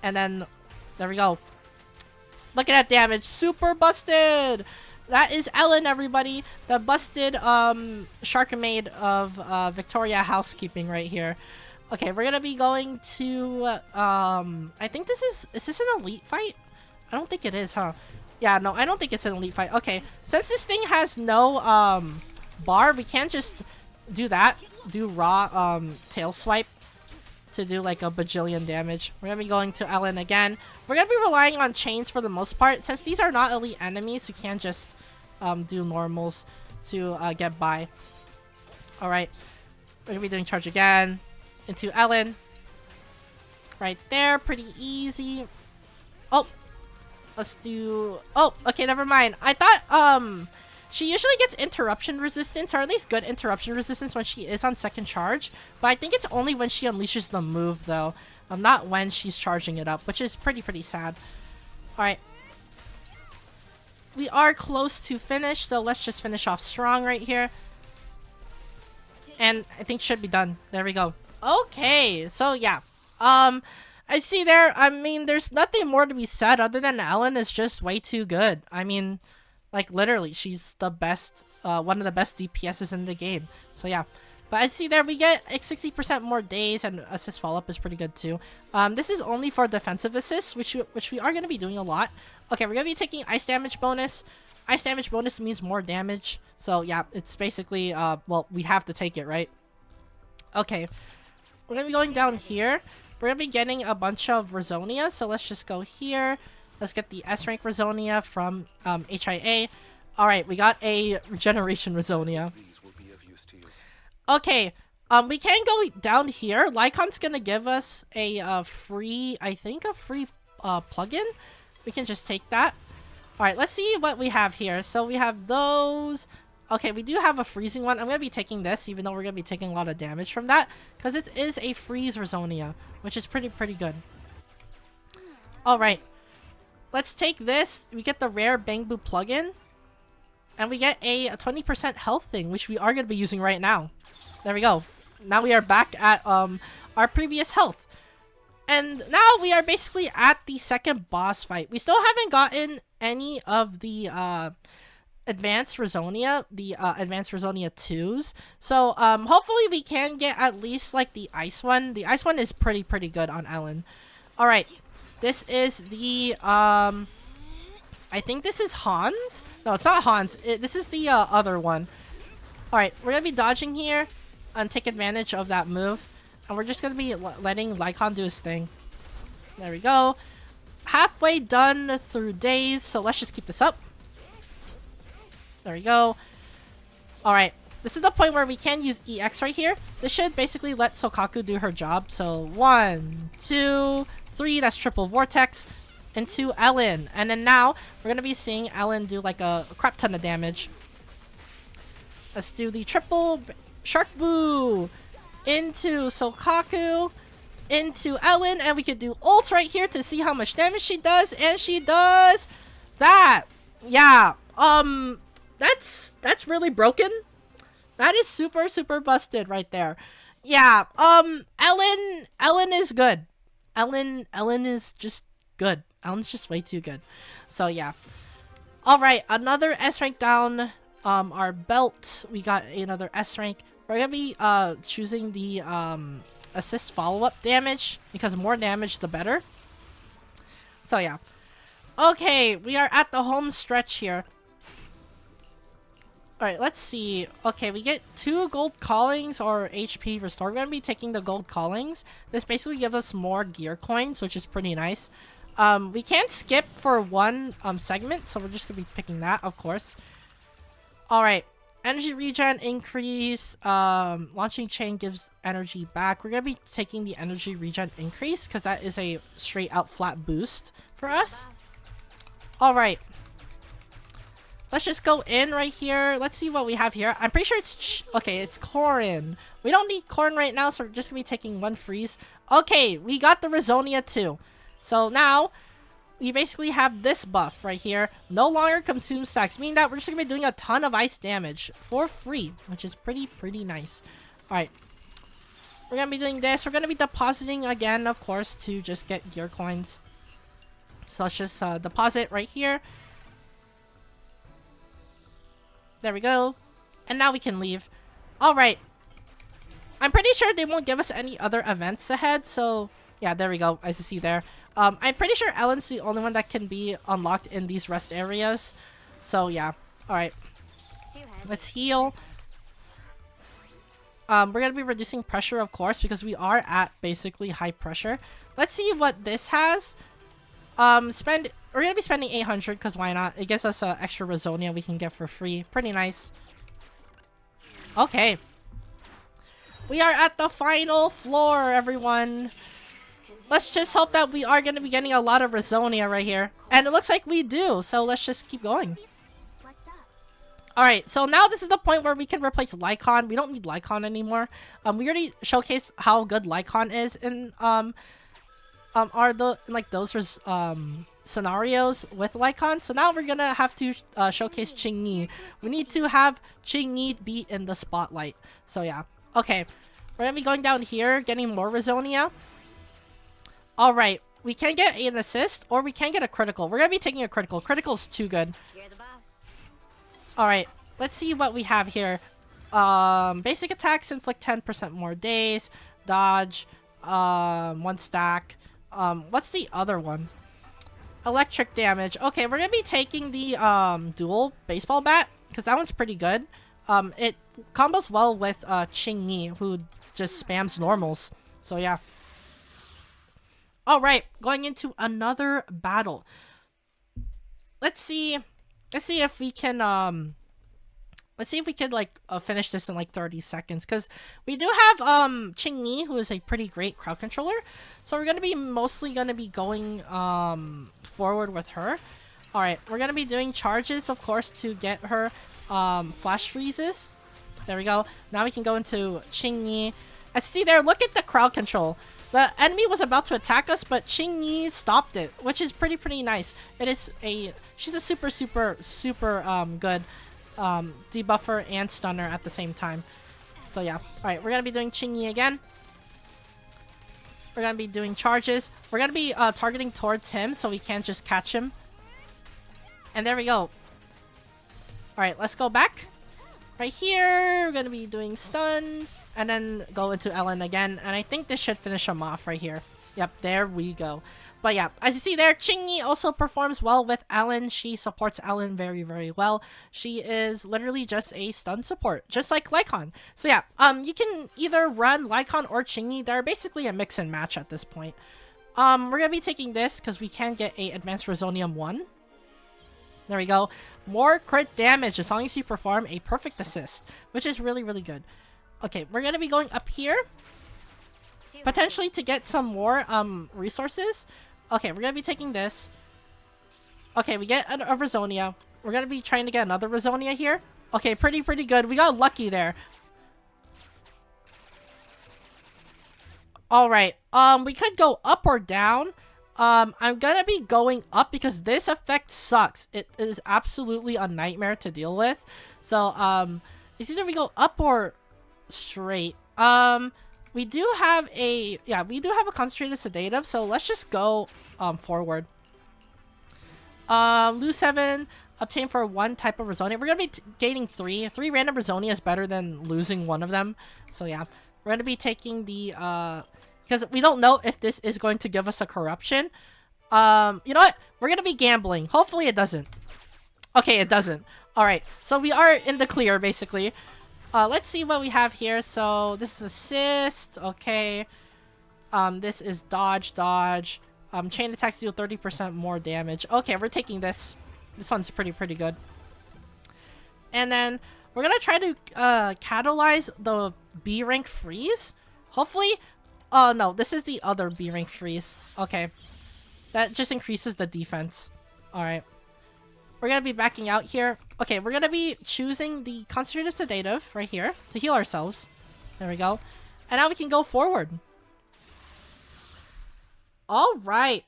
And then, there we go. Look at that damage. Super busted! That is Ellen, everybody. The busted Sharknami of Victoria Housekeeping right here. Okay, we're gonna be going to I think is this an elite fight? I don't think it is, huh? Yeah, no, I don't think it's an elite fight. Okay, since this thing has no bar, we can't just do that. Do raw tail swipe. to do like a bajillion damage. We're gonna be going to Ellen again. We're gonna be relying on chains for the most part. Since these are not elite enemies, we can't just do normals to get by. Alright. We're gonna be doing charge again. Into Ellen. Right there. Pretty easy. Oh. Let's do... Oh, okay, never mind. I thought, she usually gets interruption resistance, or at least good interruption resistance when she is on second charge. But I think it's only when she unleashes the move, though. Not when she's charging it up, which is pretty sad. Alright. We are close to finish, so let's just finish off strong right here. And I think should be done. There we go. Okay, so yeah. I see there, I mean, there's nothing more to be said other than Ellen is just way too good. I mean, like, literally, she's the best, one of the best DPSs in the game. So, yeah. But I see there, we get 60% more days, and assist follow-up is pretty good, too. This is only for defensive assists, which we are going to be doing a lot. Okay, we're going to be taking ice damage bonus. Ice damage bonus means more damage. So, yeah, it's basically, well, we have to take it, right? Okay. We're going to be going down here. We're going to be getting a bunch of Rizonia, so let's just go here. Let's get the S-rank Rizonia from HIA. Alright, we got a regeneration Rizonia. Okay, we can go down here. Lycon's going to give us a free, I think a free plugin. We can just take that. Alright, let's see what we have here. So we have those... Okay, we do have a freezing one. I'm going to be taking this, even though we're going to be taking a lot of damage from that. Because it is a freeze Rizonia, which is pretty good. Alright. Let's take this. We get the rare Bangbu plugin. And we get a 20% health thing, which we are going to be using right now. There we go. Now we are back at our previous health. And now we are basically at the second boss fight. We still haven't gotten any of the... Advanced Rizonia, the Advanced Rizonia 2s. So, hopefully we can get at least, like, the ice one. The ice one is pretty good on Ellen. Alright. This is the, I think this is Hans? No, it's not Hans. This is the, other one. Alright, we're gonna be dodging here and take advantage of that move. And we're just gonna be letting Lycon do his thing. There we go. Halfway done through days, so let's just keep this up. There we go. Alright. This is the point where we can use EX right here. This should basically let Sokaku do her job. So, 1, 2, 3. That's triple vortex. Into Ellen. And then now, we're going to be seeing Ellen do like a crap ton of damage. Let's do the triple shark boo. Into Sokaku. Into Ellen. And we could do ult right here to see how much damage she does. And she does that. Yeah. That's really broken. That is super busted right there. Yeah, Ellen is good. Ellen is just good. Ellen's just way too good. So yeah. Alright, another S rank down our belt. We got another S rank. We're gonna be choosing the assist follow-up damage, because more damage the better. So yeah. Okay, we are at the home stretch here. Alright, let's see. Okay, we get 2 gold callings or HP restore. We're going to be taking the gold callings. This basically gives us more gear coins, which is pretty nice. We can't skip for one segment, so we're just going to be picking that, of course. Alright, energy regen increase. Launching chain gives energy back. We're going to be taking the energy regen increase, because that is a straight out flat boost for us. Alright. Let's just go in right here. Let's see what we have here. I'm pretty sure it's... Okay, it's Corrin. We don't need Corrin right now, so we're just going to be taking 1 freeze. Okay, we got the Rizonia too. So now, we basically have this buff right here. No longer consume stacks, meaning that we're just going to be doing a ton of ice damage for free, which is pretty nice. Alright. We're going to be doing this. We're going to be depositing again, of course, to just get gear coins. So let's just deposit right here. There we go. And now we can leave. Alright. I'm pretty sure they won't give us any other events ahead, so... Yeah, there we go, as you see there. I'm pretty sure Ellen's the only one that can be unlocked in these rest areas. So, yeah. Alright. Let's heal. We're gonna be reducing pressure, of course, because we are at basically high pressure. Let's see what this has. We're gonna be spending 800 because why not? It gives us extra Resonia we can get for free. Pretty nice. Okay. We are at the final floor, everyone. Let's just hope that we are going to be getting a lot of Resonia right here. And it looks like we do, so let's just keep going. Alright, so now this is the point where we can replace Lycon. We don't need Lycon anymore. We already showcased how good Lycon is in those scenarios with Lycon. So now we're gonna have to showcase Qingyi. We need to have Qingyi be in the spotlight. So yeah. Okay. We're gonna be going down here, getting more Resonia. Alright. We can get an assist, or we can get a critical. We're gonna be taking a critical. Critical's too good. You're the boss. Alright. Let's see what we have here. Basic attacks inflict 10% more days. Dodge. 1 stack. What's the other one? Electric damage. Okay, we're gonna be taking the dual baseball bat because that one's pretty good. It combos well with Qingyi, who just spams normals. So yeah. All right, going into another battle. Let's see if we can let's see if we could like finish this in like 30 seconds, because we do have Qingyi, who is a pretty great crowd controller. So we're gonna be mostly gonna be going forward with her. All right, we're gonna be doing charges, of course, to get her flash freezes. There we go. Now we can go into Qingyi. And see there, look at the crowd control. The enemy was about to attack us, but Qingyi stopped it, which is pretty nice. She's a super good debuffer and stunner at the same time. So yeah. Alright, we're gonna be doing Qingyi again. We're gonna be doing charges. We're gonna be targeting towards him so we can't just catch him. And there we go. Alright, let's go back. Right here, we're gonna be doing stun. And then go into Ellen again. And I think this should finish him off right here. Yep, there we go. But yeah, as you see there, Qingyi also performs well with Ellen. She supports Ellen very well. She is literally just a stun support, just like Lycon. So yeah, you can either run Lycon or Qingyi. They're basically a mix and match at this point. We're gonna be taking this because we can get a Advanced Resonium 1. There we go. More crit damage as long as you perform a perfect assist, which is really good. Okay, we're gonna be going up here. Potentially to get some more resources. Okay, we're gonna be taking this. Okay, we get a Resonia. We're gonna be trying to get another Resonia here. Okay, pretty good. We got lucky there. Alright, we could go up or down. I'm gonna be going up because this effect sucks. It is absolutely a nightmare to deal with. So, it's either we go up or straight. We do have a concentrated sedative, so let's just go forward. Lose 7, obtain for 1 type of Resonia. We're gonna be gaining 3 random Resonia is better than losing 1 of them. So yeah, we're gonna be taking the because we don't know if this is going to give us a corruption. You know what, we're gonna be gambling. Hopefully it doesn't. Okay, it doesn't. All right, so we are in the clear basically. Let's see what we have here. So this is assist. Okay. This is dodge. Chain attacks deal 30% more damage. Okay, we're taking this. This one's pretty good. And then we're gonna try to catalyze the B rank freeze. Hopefully. Oh no, this is the other B rank freeze. Okay, that just increases the defense. All right. We're gonna be backing out here. Okay, we're gonna be choosing the concentrative sedative right here to heal ourselves. There we go. And now we can go forward. All right.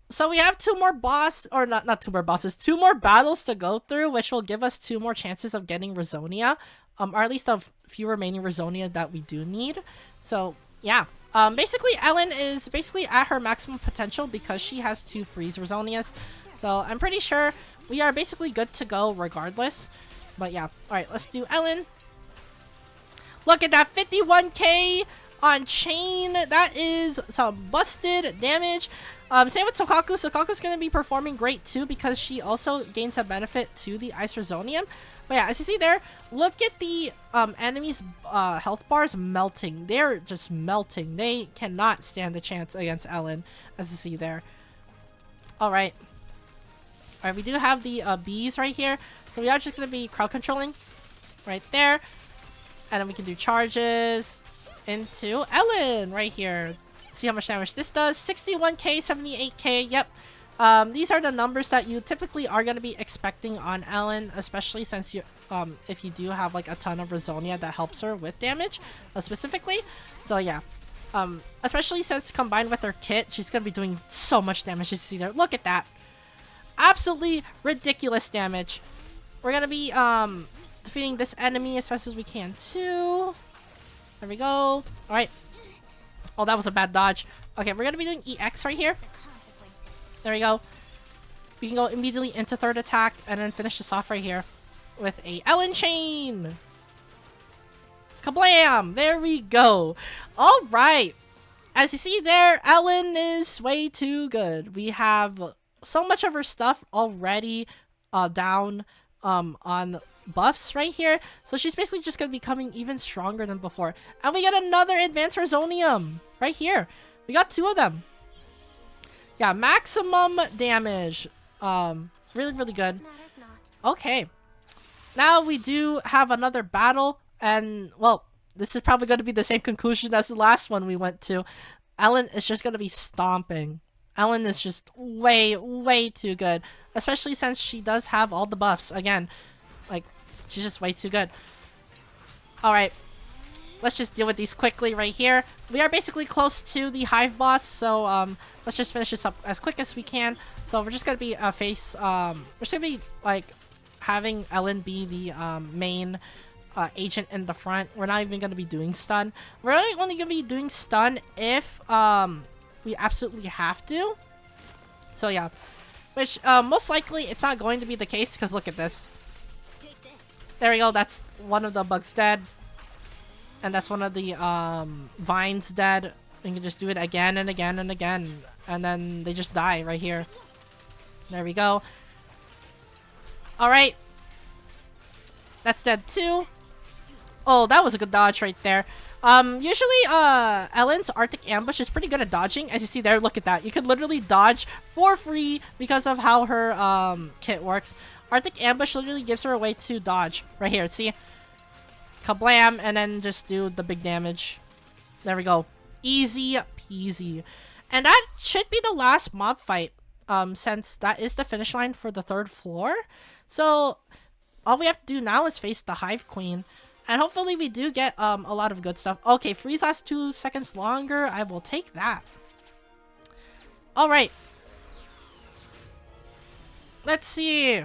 So we have 2 more not 2 more bosses, 2 more battles to go through, which will give us 2 more chances of getting Resonia. Or at least a few remaining Resonia that we do need. So yeah. Basically Ellen is basically at her maximum potential because she has 2 freeze Resonias. So I'm pretty sure we are basically good to go regardless. But yeah. Alright, let's do Ellen. Look at that 51k on chain. That is some busted damage. Same with Sokaku. Sokaku's going to be performing great too because she also gains a benefit to the Ice Resonium. But yeah, as you see there, look at the enemies' health bars melting. They're just melting. They cannot stand a chance against Ellen, as you see there. Alright. Alright, we do have the bees right here. So we are just going to be crowd controlling right there. And then we can do charges into Ellen right here. See how much damage this does. 61k, 78k, yep. These are the numbers that you typically are going to be expecting on Ellen, especially since you, if you do have like a ton of Resonia that helps her with damage, specifically. So yeah, especially since combined with her kit, she's going to be doing so much damage. You see there, look at that. Absolutely ridiculous damage. We're going to be, defeating this enemy as fast as we can too. There we go. Alright. Oh, that was a bad dodge. Okay, we're going to be doing EX right here. There we go. We can go immediately into third attack and then finish this off right here with a Ellen chain. Kablam! There we go. Alright. As you see there, Ellen is way too good. We have so much of her stuff already down on buffs right here. So she's basically just going to be becoming even stronger than before. And we get another advanced Resonium right here. We got 2 of them. Yeah, maximum damage. Really, really good. Okay. Now we do have another battle. And, well, this is probably going to be the same conclusion as the last one we went to. Ellen is just going to be stomping. Ellen is just way, way too good. Especially since she does have all the buffs. Again, like, she's just way too good. Alright. Let's just deal with these quickly right here. We are basically close to the hive boss, so let's just finish this up as quick as we can. So we're just gonna be we're just gonna be like having Ellen be the main agent in the front. We're not even gonna be doing stun. We're only gonna be doing stun if we absolutely have to. So yeah, which most likely it's not going to be the case because look at this. There we go. That's one of the bugs dead. And that's one of the vines dead. We can just do it again and again and again. And then they just die right here. There we go. Alright. That's dead too. Oh, that was a good dodge right there. Usually, Ellen's Arctic Ambush is pretty good at dodging. As you see there, look at that. You can literally dodge for free because of how her kit works. Arctic Ambush literally gives her a way to dodge. Right here, see? Kablam, and then just do the big damage. There we go. Easy peasy. And that should be the last mob fight, since that is the finish line for the 3rd floor. So, all we have to do now is face the Hive Queen. And hopefully we do get a lot of good stuff. Okay, freeze lasts 2 seconds longer. I will take that. Alright. Let's see.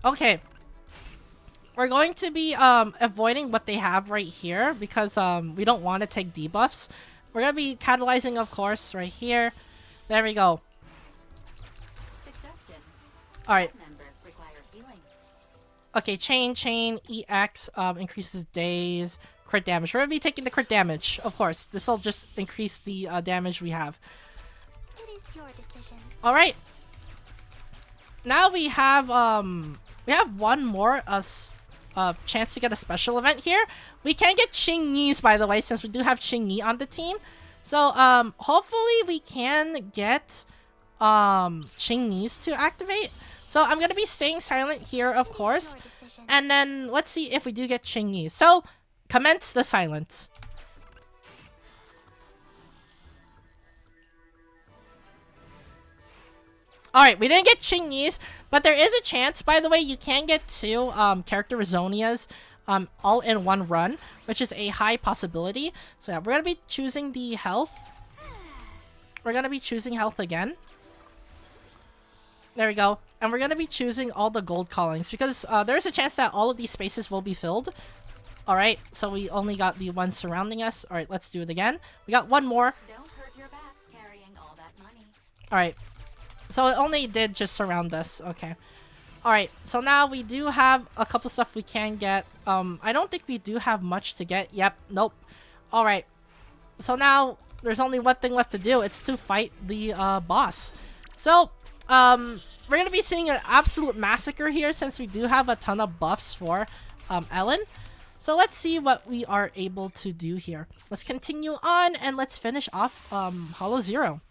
Okay. We're going to be avoiding what they have right here because we don't want to take debuffs. We're going to be catalyzing, of course, right here. There we go. Alright. Okay, chain, EX increases days, crit damage. We're going to be taking the crit damage, of course. This will just increase the damage we have. It is your decision. Alright. Now we have one more chance to get a special event here. We can get Qingyi's, by the way, since we do have Qingyi on the team. So, hopefully we can get Qingyi's to activate. So, I'm gonna be staying silent here, of course. And then, let's see if we do get Qingyi. So, commence the silence. Alright, we didn't get Qingyi's, but there is a chance. By the way, you can get 2 character Resonias all in one run, which is a high possibility. So yeah, we're going to be choosing the health. We're going to be choosing health again. There we go. And we're going to be choosing all the gold callings because there's a chance that all of these spaces will be filled. Alright, so we only got the ones surrounding us. Alright, let's do it again. We got one more. Don't hurt your back carrying all that money. Alright. So it only did just surround us. Okay. Alright, so now we do have a couple stuff we can get. I don't think we do have much to get. Yep, nope. Alright. So now there's only one thing left to do. It's to fight the boss. So, we're gonna be seeing an absolute massacre here since we do have a ton of buffs for Ellen. So let's see what we are able to do here. Let's continue on and let's finish off Hollow Zero.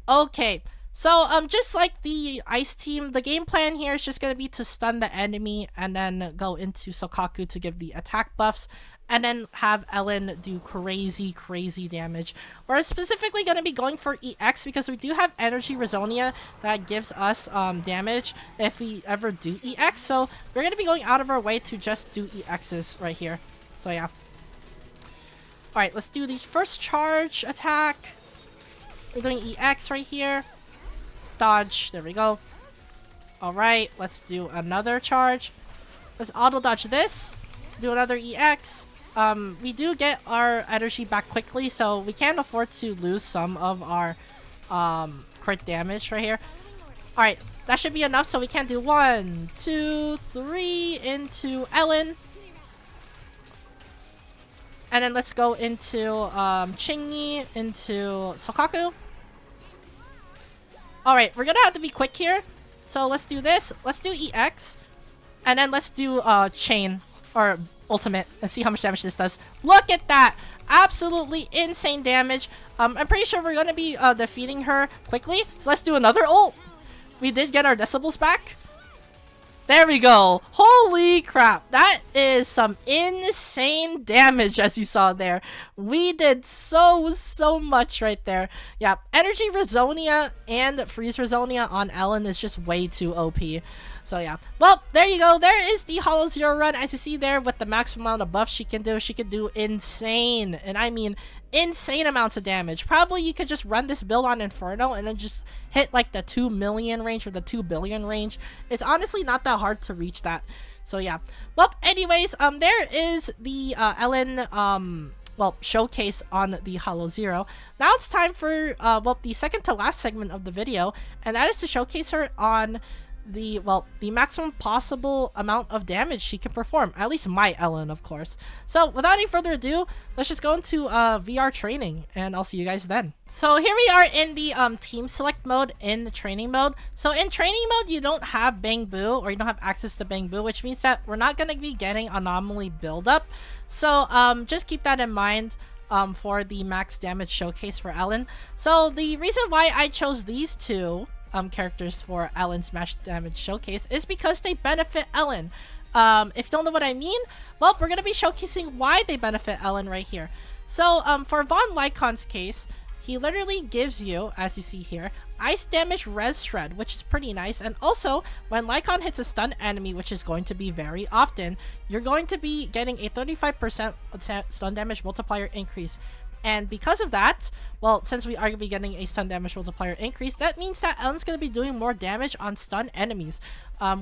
Okay, so just like the ice team, the game plan here is just gonna be to stun the enemy and then go into Sokaku to give the attack buffs, and then have Ellen do crazy damage. We're specifically going to be going for EX because we do have Energy Resonia that gives us damage if we ever do EX. So we're going to be going out of our way to just do EXs right here. So yeah. Alright, let's do the first charge attack. We're doing EX right here. Dodge. There we go. Alright, let's do another charge. Let's auto dodge this. Do another EX. We do get our energy back quickly, so we can't afford to lose some of our crit damage right here. Alright, that should be enough, so we can do 1, 2, 3 into Ellen. And then let's go into Qingyi, into Sokaku. Alright, we're gonna have to be quick here. So let's do this. Let's do EX. And then let's do Chain, or Ultimate, and see how much damage this does. Look at that! Absolutely insane damage. I'm pretty sure we're gonna be defeating her quickly. So let's do another ult. We did get our decibels back. There we go. Holy crap. That is some insane damage, as you saw there. We did so much right there. Yeah, Energy Resonia and Freeze Resonia on Ellen is just way too OP. So yeah. Well, there you go. There is the Hollow Zero run. As you see there, with the maximum amount of buffs she can do insane. And I mean insane amounts of damage. Probably you could just run this build on Inferno and then just hit like the 2 million range or the 2 billion range. It's honestly not that hard to reach that. So yeah. Well, anyways, there is the Ellen well, showcase on the Hollow Zero. Now it's time for well, the second to last segment of the video, and that is to showcase her on the, well, the maximum possible amount of damage she can perform. At least my Ellen, of course. So without any further ado, let's just go into VR training, and I'll see you guys then. So here we are in the team select mode in the training mode. So in training mode, you don't have Bang Boo, or you don't have access to Bang Boo, which means that we're not going to be getting anomaly buildup. So just keep that in mind for the max damage showcase for Ellen. So the reason why I chose these two characters for Ellen's max damage showcase is because they benefit Ellen. If you don't know what I mean, well, we're going to be showcasing why they benefit Ellen right here. So for Von Lycon's case, he literally gives you, as you see here, ice damage res shred, which is pretty nice. And also, when Lycon hits a stun enemy, which is going to be very often, you're going to be getting a 35% stun damage multiplier increase. And because of that, well, since we are going to be getting a stun damage multiplier increase, that means that Ellen's going to be doing more damage on stun enemies,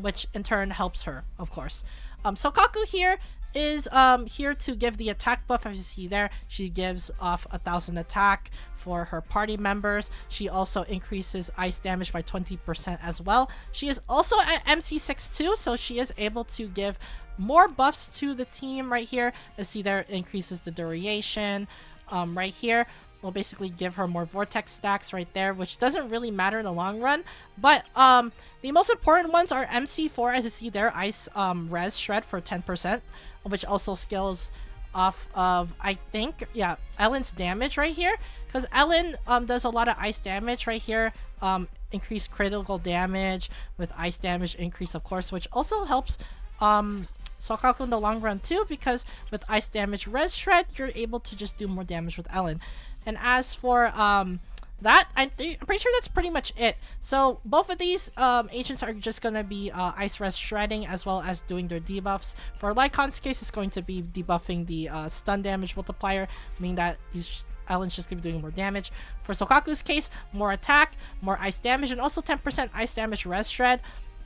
which in turn helps her, of course. Sokaku here is here to give the attack buff. As you see there, she gives off 1,000 attack for her party members. She also increases ice damage by 20% as well. She is also at MC6 too, so she is able to give more buffs to the team right here. As you see there, it increases the duration. Right here, we'll basically give her more vortex stacks right there, which doesn't really matter in the long run. But the most important ones are MC4, as you see there, ice res shred for 10%, which also scales off of, I think, yeah, Ellen's damage right here, because Ellen does a lot of ice damage right here. Increased critical damage with ice damage increase, of course, which also helps Sokaku in the long run too, because with ice damage res shred, you're able to just do more damage with Ellen. And as for that, I'm pretty sure that's pretty much it. So both of these agents are just gonna be ice res shredding as well as doing their debuffs. For Lycon's case, it's going to be debuffing the stun damage multiplier, meaning that Ellen's just gonna be doing more damage. For Sokaku's case, more attack, more ice damage, and also 10% ice damage res shred.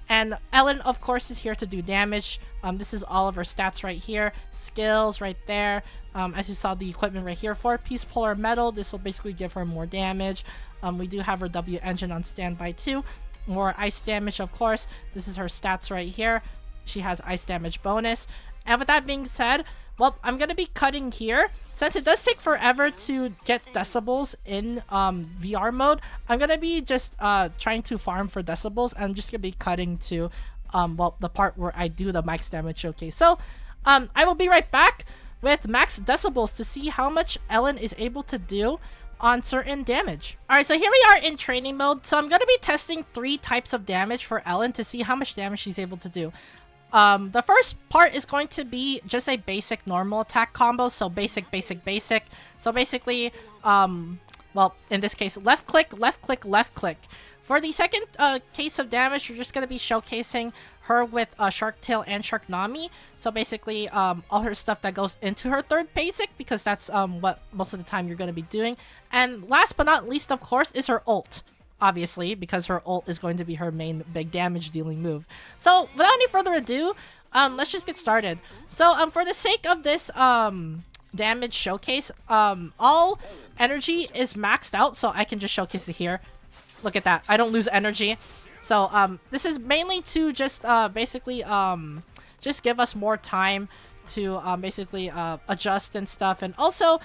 And Ellen, of course, is here to do damage. This is all of her stats right here. Skills right there. As you saw the equipment right here for Peace Polar Metal, this will basically give her more damage. We do have her W engine on standby too. More ice damage, of course. This is her stats right here. She has ice damage bonus. And with that being said, well, I'm gonna be cutting here. Since it does take forever to get decibels in VR mode, I'm gonna be just trying to farm for decibels. I'm just gonna be cutting to well, the part where I do the max damage showcase. So I will be right back with max decibels to see how much Ellen is able to do on certain damage. Alright, so here we are in training mode. So I'm gonna be testing 3 types of damage for Ellen to see how much damage she's able to do. The first part is going to be just a basic normal attack combo. So basic. So basically, well, in this case, left click. For the second case of damage, you're just going to be showcasing her with Shark Tail and SHARKNAMI. So basically, all her stuff that goes into her third basic, because that's what most of the time you're going to be doing. And last but not least, of course, is her ult. Obviously, because her ult is going to be her main big damage dealing move. So without any further ado, let's just get started. So for the sake of this damage showcase, all energy is maxed out, so I can just showcase it here. Look at that, I don't lose energy. So this is mainly to just basically just give us more time to basically adjust and stuff, and also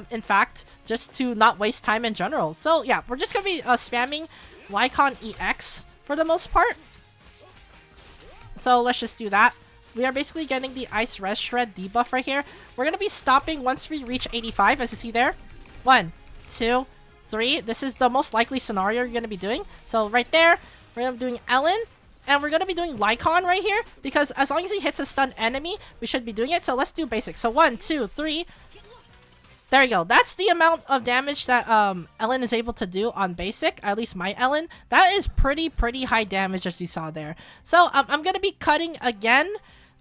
in fact just to not waste time in general. So yeah, we're just gonna be spamming Lycon EX for the most part. So let's just do that. We are basically getting the Ice Res Shred debuff right here. We're gonna be stopping once we reach 85, as you see there. 1, 2, 3. This is the most likely scenario you're gonna be doing. So right there, we're gonna be doing Ellen. And we're going to be doing Lycon right here, because as long as he hits a stunned enemy, we should be doing it. So let's do basic. So 1, 2, 3. There you go. That's the amount of damage that Ellen is able to do on basic, at least my Ellen. That is pretty high damage, as you saw there. So I'm going to be cutting again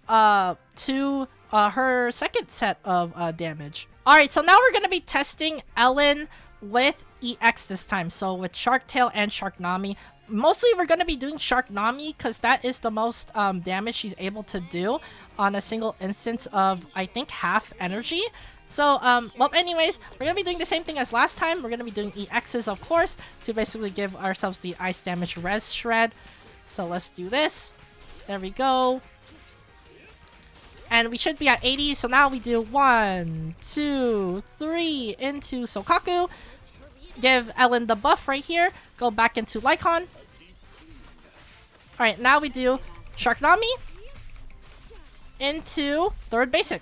to her second set of damage. Alright, so now we're going to be testing Ellen with EX this time. So with Shark Tail and SHARKNAMI. Mostly we're going to be doing SHARKNAMI because that is the most damage she's able to do on a single instance of, I think, half energy. So, well, anyways, we're going to be doing the same thing as last time. We're going to be doing EXs, of course, to basically give ourselves the ice damage res shred. So let's do this. There we go. And we should be at 80. So now we do 1, 2, 3 into Sokaku. Give Ellen the buff right here. Go back into Lycon. Alright, now we do SHARKNAMI into third basic.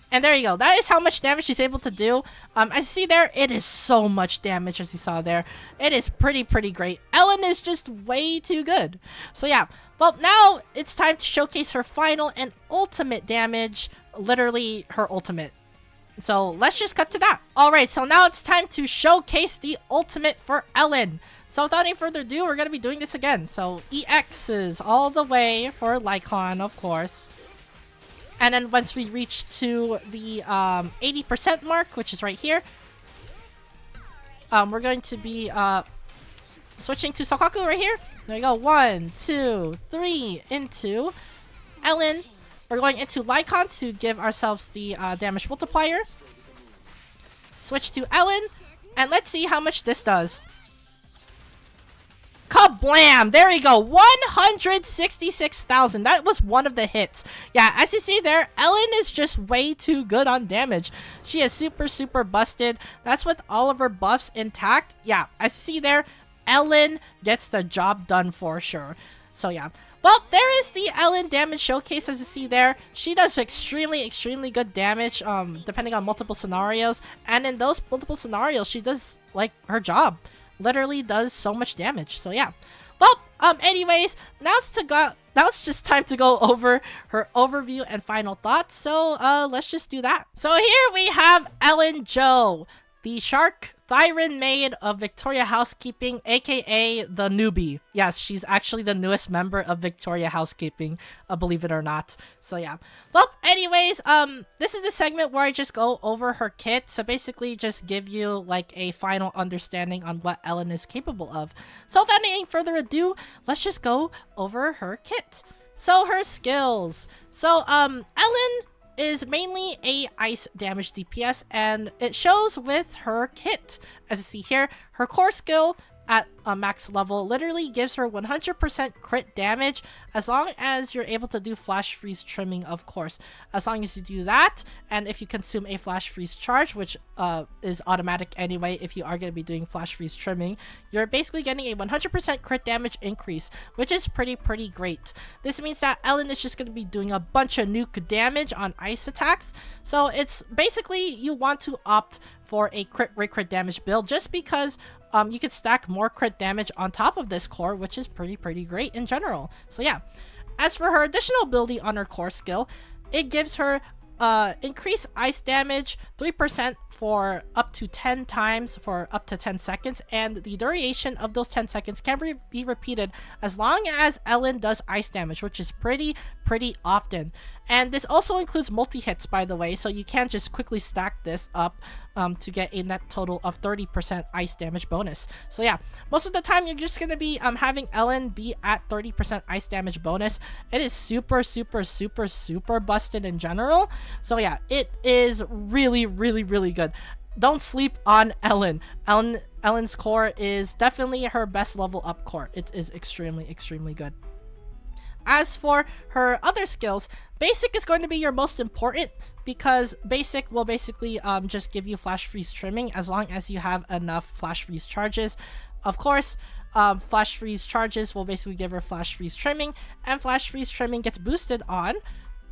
And there you go. That is how much damage she's able to do. As you see there, it is so much damage, as you saw there. It is pretty great. Ellen is just way too good. So yeah. Well, now it's time to showcase her final and ultimate damage. Literally her ultimate. So let's just cut to that. Alright, so now it's time to showcase the ultimate for Ellen. So without any further ado, we're going to be doing this again. So EXs all the way for Lycon, of course. And then once we reach to the 80% mark, which is right here, we're going to be switching to Sokaku right here. There you go. 1, 2, 3 into Ellen. We're going into Lycon to give ourselves the damage multiplier. Switch to Ellen. And let's see how much this does. Kablam! There we go. 166,000. That was one of the hits. Yeah, as you see there, Ellen is just way too good on damage. She is super busted. That's with all of her buffs intact. Yeah, as you see there, Ellen gets the job done for sure. So yeah. Well, there is the Ellen damage showcase, as you see there. She does extremely good damage, depending on multiple scenarios. And in those multiple scenarios, she does, like, her job. Literally does so much damage. So yeah. Well, anyways, now it's just time to go over her overview and final thoughts. So, let's just do that. So here we have Ellen Jo, the Shark Thyron maid of Victoria Housekeeping, aka the newbie. Yes, she's actually the newest member of Victoria Housekeeping, believe it or not. So yeah. Well, anyways, this is the segment where I just go over her kit. So basically just give you like a final understanding on what Ellen is capable of. So without any further ado, let's just go over her kit. So her skills. So Ellen is mainly a ice damage DPS, and it shows with her kit. As you see here, her core skill at a max level literally gives her 100% crit damage as long as you're able to do flash freeze trimming, of course. As long as you do that, and if you consume a flash freeze charge, which is automatic anyway if you are going to be doing flash freeze trimming, you're basically getting a 100% crit damage increase, which is pretty great. This means that Ellen is just going to be doing a bunch of nuke damage on ice attacks, so it's basically you want to opt for a crit damage build just because you can stack more crit damage on top of this core, which is pretty great in general. So yeah, as for her additional ability on her core skill, it gives her increased ice damage 3% for up to 10 times for up to 10 seconds, and the duration of those 10 seconds can be repeated as long as Ellen does ice damage, which is pretty often. And this also includes multi-hits, by the way, so you can just quickly stack this up to get a net total of 30% ice damage bonus. So yeah, most of the time you're just going to be having Ellen be at 30% ice damage bonus. It is super busted in general. So yeah, it is really good. Don't sleep on Ellen. Ellen's core is definitely her best level up core. It is extremely good. As for her other skills, Basic is going to be your most important because Basic will basically just give you flash freeze trimming as long as you have enough flash freeze charges. Of course, flash freeze charges will basically give her flash freeze trimming, and flash freeze trimming gets boosted on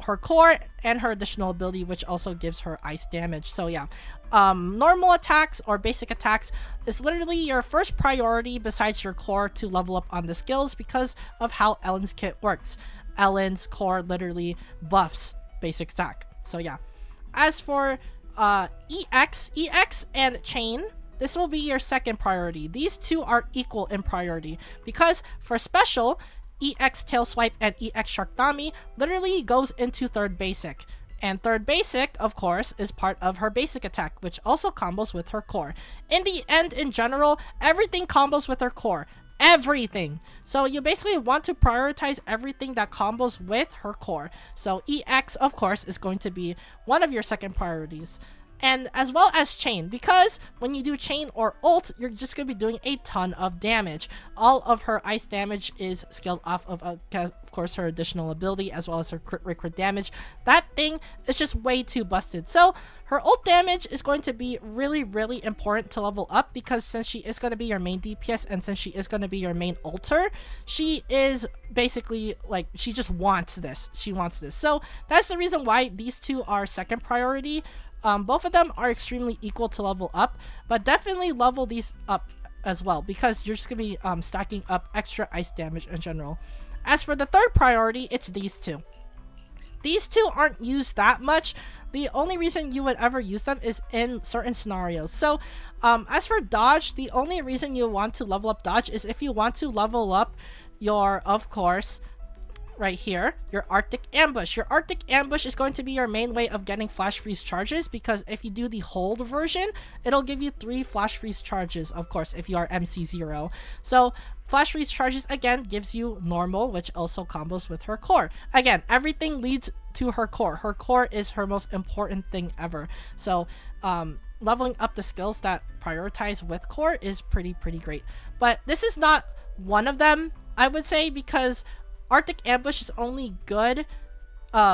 her core and her additional ability, which also gives her ice damage. So yeah, normal attacks or basic attacks is literally your first priority besides your core to level up on the skills because of how Ellen's kit works. Ellen's core literally buffs basic attack. So yeah, as for EX and Chain, this will be your second priority. These two are equal in priority because for special, EX Tail Swipe and EX SHARKNAMI literally goes into third basic. And third basic, of course, is part of her basic attack, which also combos with her core. In the end, in general, everything combos with her core. Everything. So you basically want to prioritize everything that combos with her core. So EX, of course, is going to be one of your second priorities. And as well as Chain, because when you do Chain or ult, you're just going to be doing a ton of damage. All of her ice damage is scaled off of course, her additional ability as well as her crit damage. That thing is just way too busted. So her ult damage is going to be really important to level up because since she is going to be your main DPS and since she is going to be your main ulter, she is basically like, she just wants this. She wants this. So that's the reason why these two are second priority. Both of them are extremely equal to level up, but definitely level these up as well because you're just going to be stacking up extra ice damage in general. As for the third priority, it's these two. These two aren't used that much. The only reason you would ever use them is in certain scenarios. So as for dodge, the only reason you want to level up dodge is if you want to level up your, of course, right here, your Arctic Ambush. Your Arctic Ambush is going to be your main way of getting flash freeze charges because if you do the hold version, it'll give you 3 flash freeze charges, of course, if you are MC0. So flash freeze charges again gives you normal, which also combos with her core. Again, everything leads to her core. Her core is her most important thing ever. So leveling up the skills that prioritize with core is pretty great. But this is not one of them, I would say, because Arctic Ambush is only good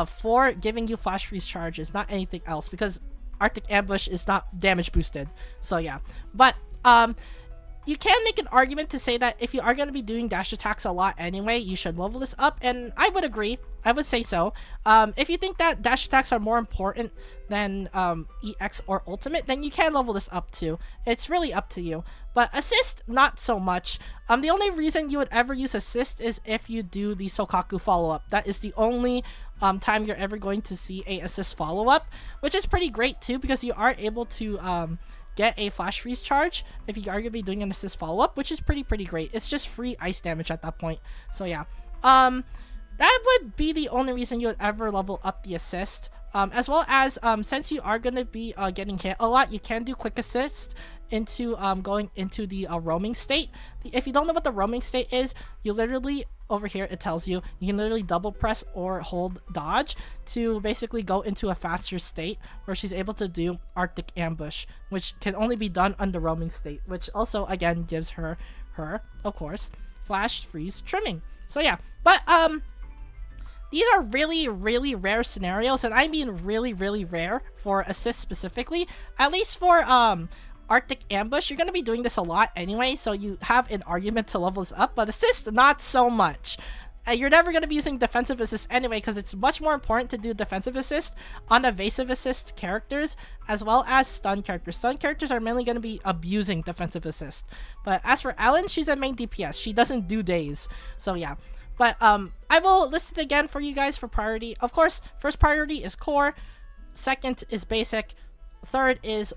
for giving you flash freeze charges, not anything else, because Arctic Ambush is not damage boosted. So yeah, but you can make an argument to say that if you are going to be doing dash attacks a lot anyway, you should level this up, and I would agree. I would say so. If you think that dash attacks are more important than EX or Ultimate, then you can level this up too. It's really up to you. But Assist, not so much. The only reason you would ever use Assist is if you do the Sokaku follow-up. That is the only time you're ever going to see a Assist follow-up, which is pretty great too, because you are able to get a flash freeze charge if you are going to be doing an assist follow-up, which is pretty great. It's just free ice damage at that point. So yeah, that would be the only reason you would ever level up the assist. As well as since you are going to be getting hit a lot, you can do quick assist into going into the roaming state. If you don't know what the roaming state is, you literally, over here it tells you, you can literally double press or hold dodge to basically go into a faster state where she's able to do Arctic Ambush, which can only be done under roaming state, which also again gives her her, of course, flash freeze trimming. So yeah, but these are really, really rare scenarios, and I mean really, really rare for assist specifically. At least for Arctic Ambush, you're gonna be doing this a lot anyway, so you have an argument to level this up, but assist, not so much. You're never going to be using defensive assist anyway, because it's much more important to do defensive assist on evasive assist characters as well as stun characters. Stun characters are mainly going to be abusing defensive assist. But as for Ellen, she's a main DPS. She doesn't do days. So yeah. But I will list it again for you guys for priority. Of course, first priority is core. Second is basic. Third is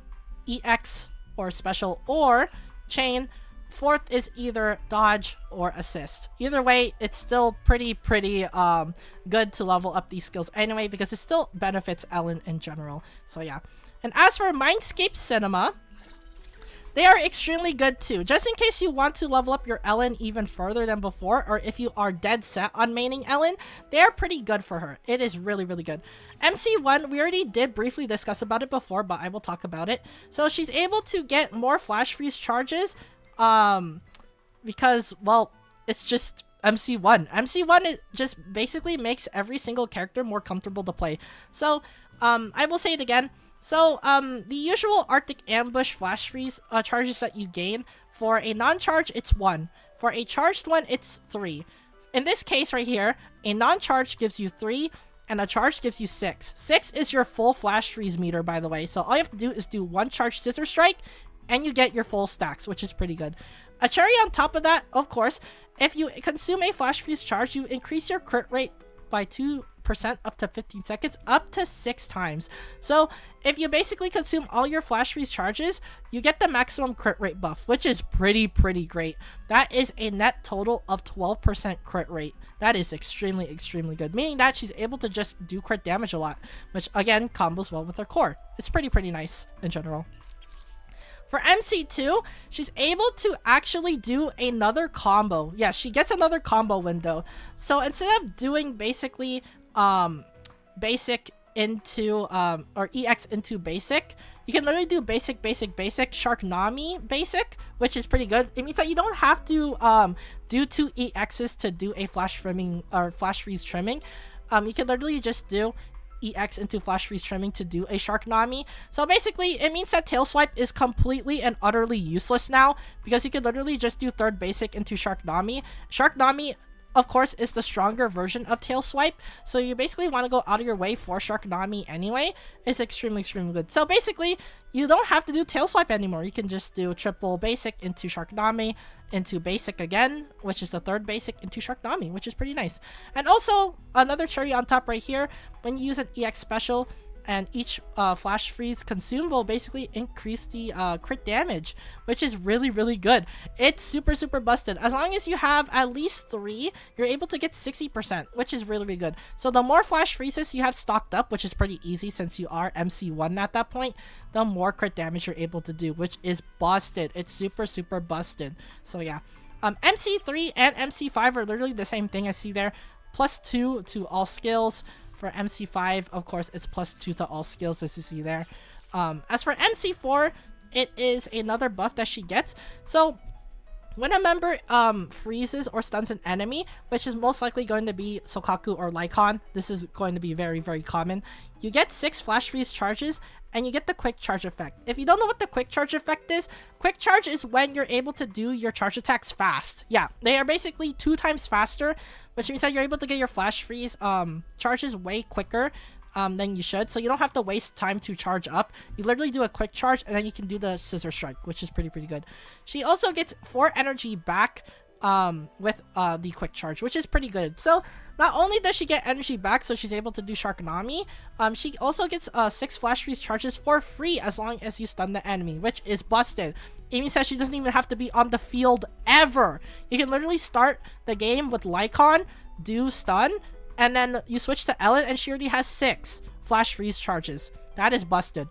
EX or special or chain. Fourth is either dodge or assist. Either way, it's still pretty good to level up these skills anyway, because it still benefits Ellen in general. So yeah. And as for Mindscape Cinema, they are extremely good too. Just in case you want to level up your Ellen even further than before, or if you are dead set on maining Ellen, they are pretty good for her. It is really, really good. MC1, we already did briefly discuss about it before, but I will talk about it. So she's able to get more flash freeze charges because, well, it's just MC1. MC1 is just basically makes every single character more comfortable to play. So, I will say it again. So, the usual Arctic Ambush flash freeze charges that you gain, for a non-charge, it's 1. For a charged one, it's 3. In this case right here, a non-charge gives you 3, and a charge gives you 6. 6 is your full flash freeze meter, by the way. So all you have to do is do 1 charge Scissor Strike, and you get your full stacks, which is pretty good. A cherry on top of that, of course, if you consume a flash freeze charge, you increase your crit rate by 2% up to 15 seconds, up to 6 times. So if you basically consume all your flash freeze charges, you get the maximum crit rate buff, which is pretty great. That is a net total of 12% crit rate. That is extremely good, meaning that she's able to just do crit damage a lot, which again combos well with her core. It's pretty nice in general. For MC2, she's able to actually do another combo. Yes, she gets another combo window. So instead of doing basically basic into or EX into basic, you can literally do basic, SHARKNAMI basic, which is pretty good. It means that you don't have to do 2 EXs to do a flash trimming or flash freeze trimming. You can literally just do EX into flash freeze trimming to do a SHARKNAMI. So basically, it means that Tail Swipe is completely and utterly useless now, because you can literally just do third basic into SHARKNAMI. SHARKNAMI, of course, is the stronger version of Tail Swipe, so you basically want to go out of your way for SHARKNAMI anyway. It's extremely good. So basically, you don't have to do Tail Swipe anymore. You can just do triple basic into SHARKNAMI, into basic again, which is the third basic into SHARKNAMI, which is pretty nice. And also, another cherry on top right here, when you use an EX special, and each flash freeze consumed will basically increase the crit damage, which is really good. It's super busted. As long as you have at least 3, you're able to get 60%, which is really good. So the more flash freezes you have stocked up, which is pretty easy since you are MC1 at that point, the more crit damage you're able to do, which is busted. It's super busted. So yeah, MC3 and MC5 are literally the same thing. I see there, +2 to all skills. For MC5, of course, it's +2 to all skills, as you see there. As for MC4, it is another buff that she gets. So when a member freezes or stuns an enemy, which is most likely going to be Sokaku or Lycon, this is going to be very common, you get 6 flash freeze charges, and you get the quick charge effect. If you don't know what the quick charge effect is, quick charge is when you're able to do your charge attacks fast. Yeah, they are basically 2 times faster, which means that you're able to get your flash freeze charges way quicker than you should. So you don't have to waste time to charge up. You literally do a quick charge, and then you can do the Scissor Strike, which is pretty good. She also gets 4 energy back with the quick charge, which is pretty good. So not only does she get energy back, so she's able to do SHARKNAMI, she also gets 6 flash freeze charges for free as long as you stun the enemy, which is busted. It means that she doesn't even have to be on the field ever. You can literally start the game with Lycon, do stun, and then you switch to Ellen, and she already has 6 flash freeze charges. That is busted.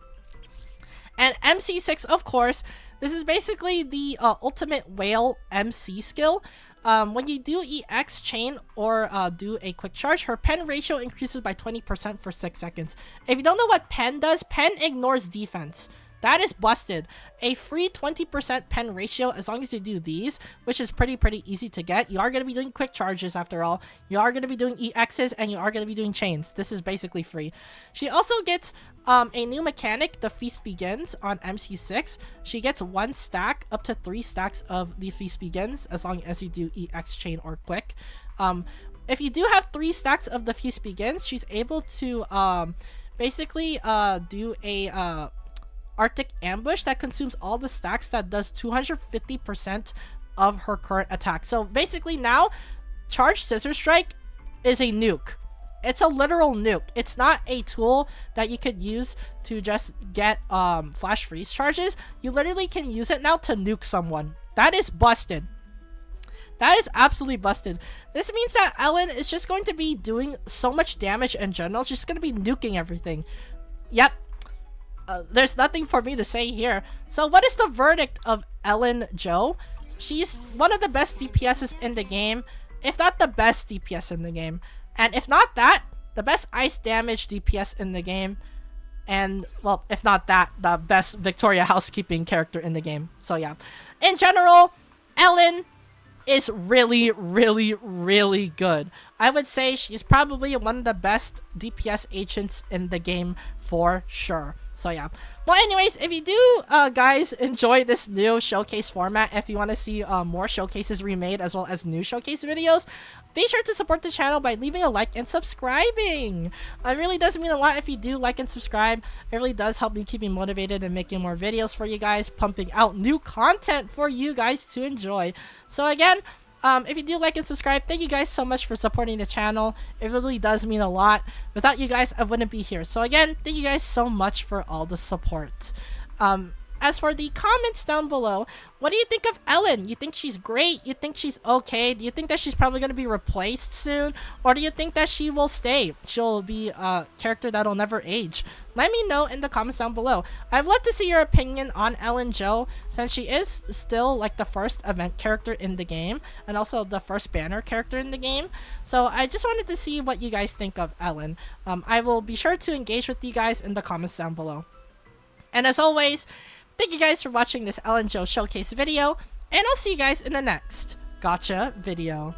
And MC6, of course, this is basically the ultimate whale MC skill. When you do EX chain or do a quick charge, her pen ratio increases by 20% for 6 seconds. If you don't know what pen does, pen ignores defense. That is busted. A free 20% pen ratio as long as you do these, which is pretty easy to get. You are going to be doing quick charges after all. You are going to be doing EXs and you are going to be doing chains. This is basically free. She also gets a new mechanic, the Feast Begins on MC6. She gets 1 stack up to 3 stacks of the Feast Begins as long as you do EX chain or quick. If you do have 3 stacks of the Feast Begins, she's able to basically do a Arctic Ambush that consumes all the stacks that does 250% of her current attack. So basically now, Charged Scissor Strike is a nuke. It's a literal nuke. It's not a tool that you could use to just get flash freeze charges. You literally can use it now to nuke someone. That is busted. That is absolutely busted. This means that Ellen is just going to be doing so much damage in general. She's going to be nuking everything. Yep. There's nothing for me to say here. So what is the verdict of Ellen Jo? She's one of the best DPSs in the game, if not the best DPS in the game. And if not that, the best ice damage DPS in the game. And, well, if not that, the best Victoria Housekeeping character in the game. So yeah. In general, Ellen is really good. I would say she's probably one of the best DPS agents in the game for sure. So yeah. Well, anyways, if you do guys enjoy this new showcase format, if you want to see more showcases remade as well as new showcase videos, be sure to support the channel by leaving a like and subscribing. It really does mean a lot if you do like and subscribe. It really does help me keep me motivated and making more videos for you guys, pumping out new content for you guys to enjoy. So again, if you do like and subscribe, thank you guys so much for supporting the channel. It really does mean a lot. Without you guys, I wouldn't be here. So again, thank you guys so much for all the support. As for the comments down below, what do you think of Ellen? You think she's great? You think she's okay? Do you think that she's probably going to be replaced soon? Or do you think that she will stay? She'll be a character that'll never age? Let me know in the comments down below. I'd love to see your opinion on Ellen Jo, since she is still like the first event character in the game and also the first banner character in the game. So I just wanted to see what you guys think of Ellen. I will be sure to engage with you guys in the comments down below. And as always, thank you guys for watching this Ellen Jo showcase video, and I'll see you guys in the next gotcha video.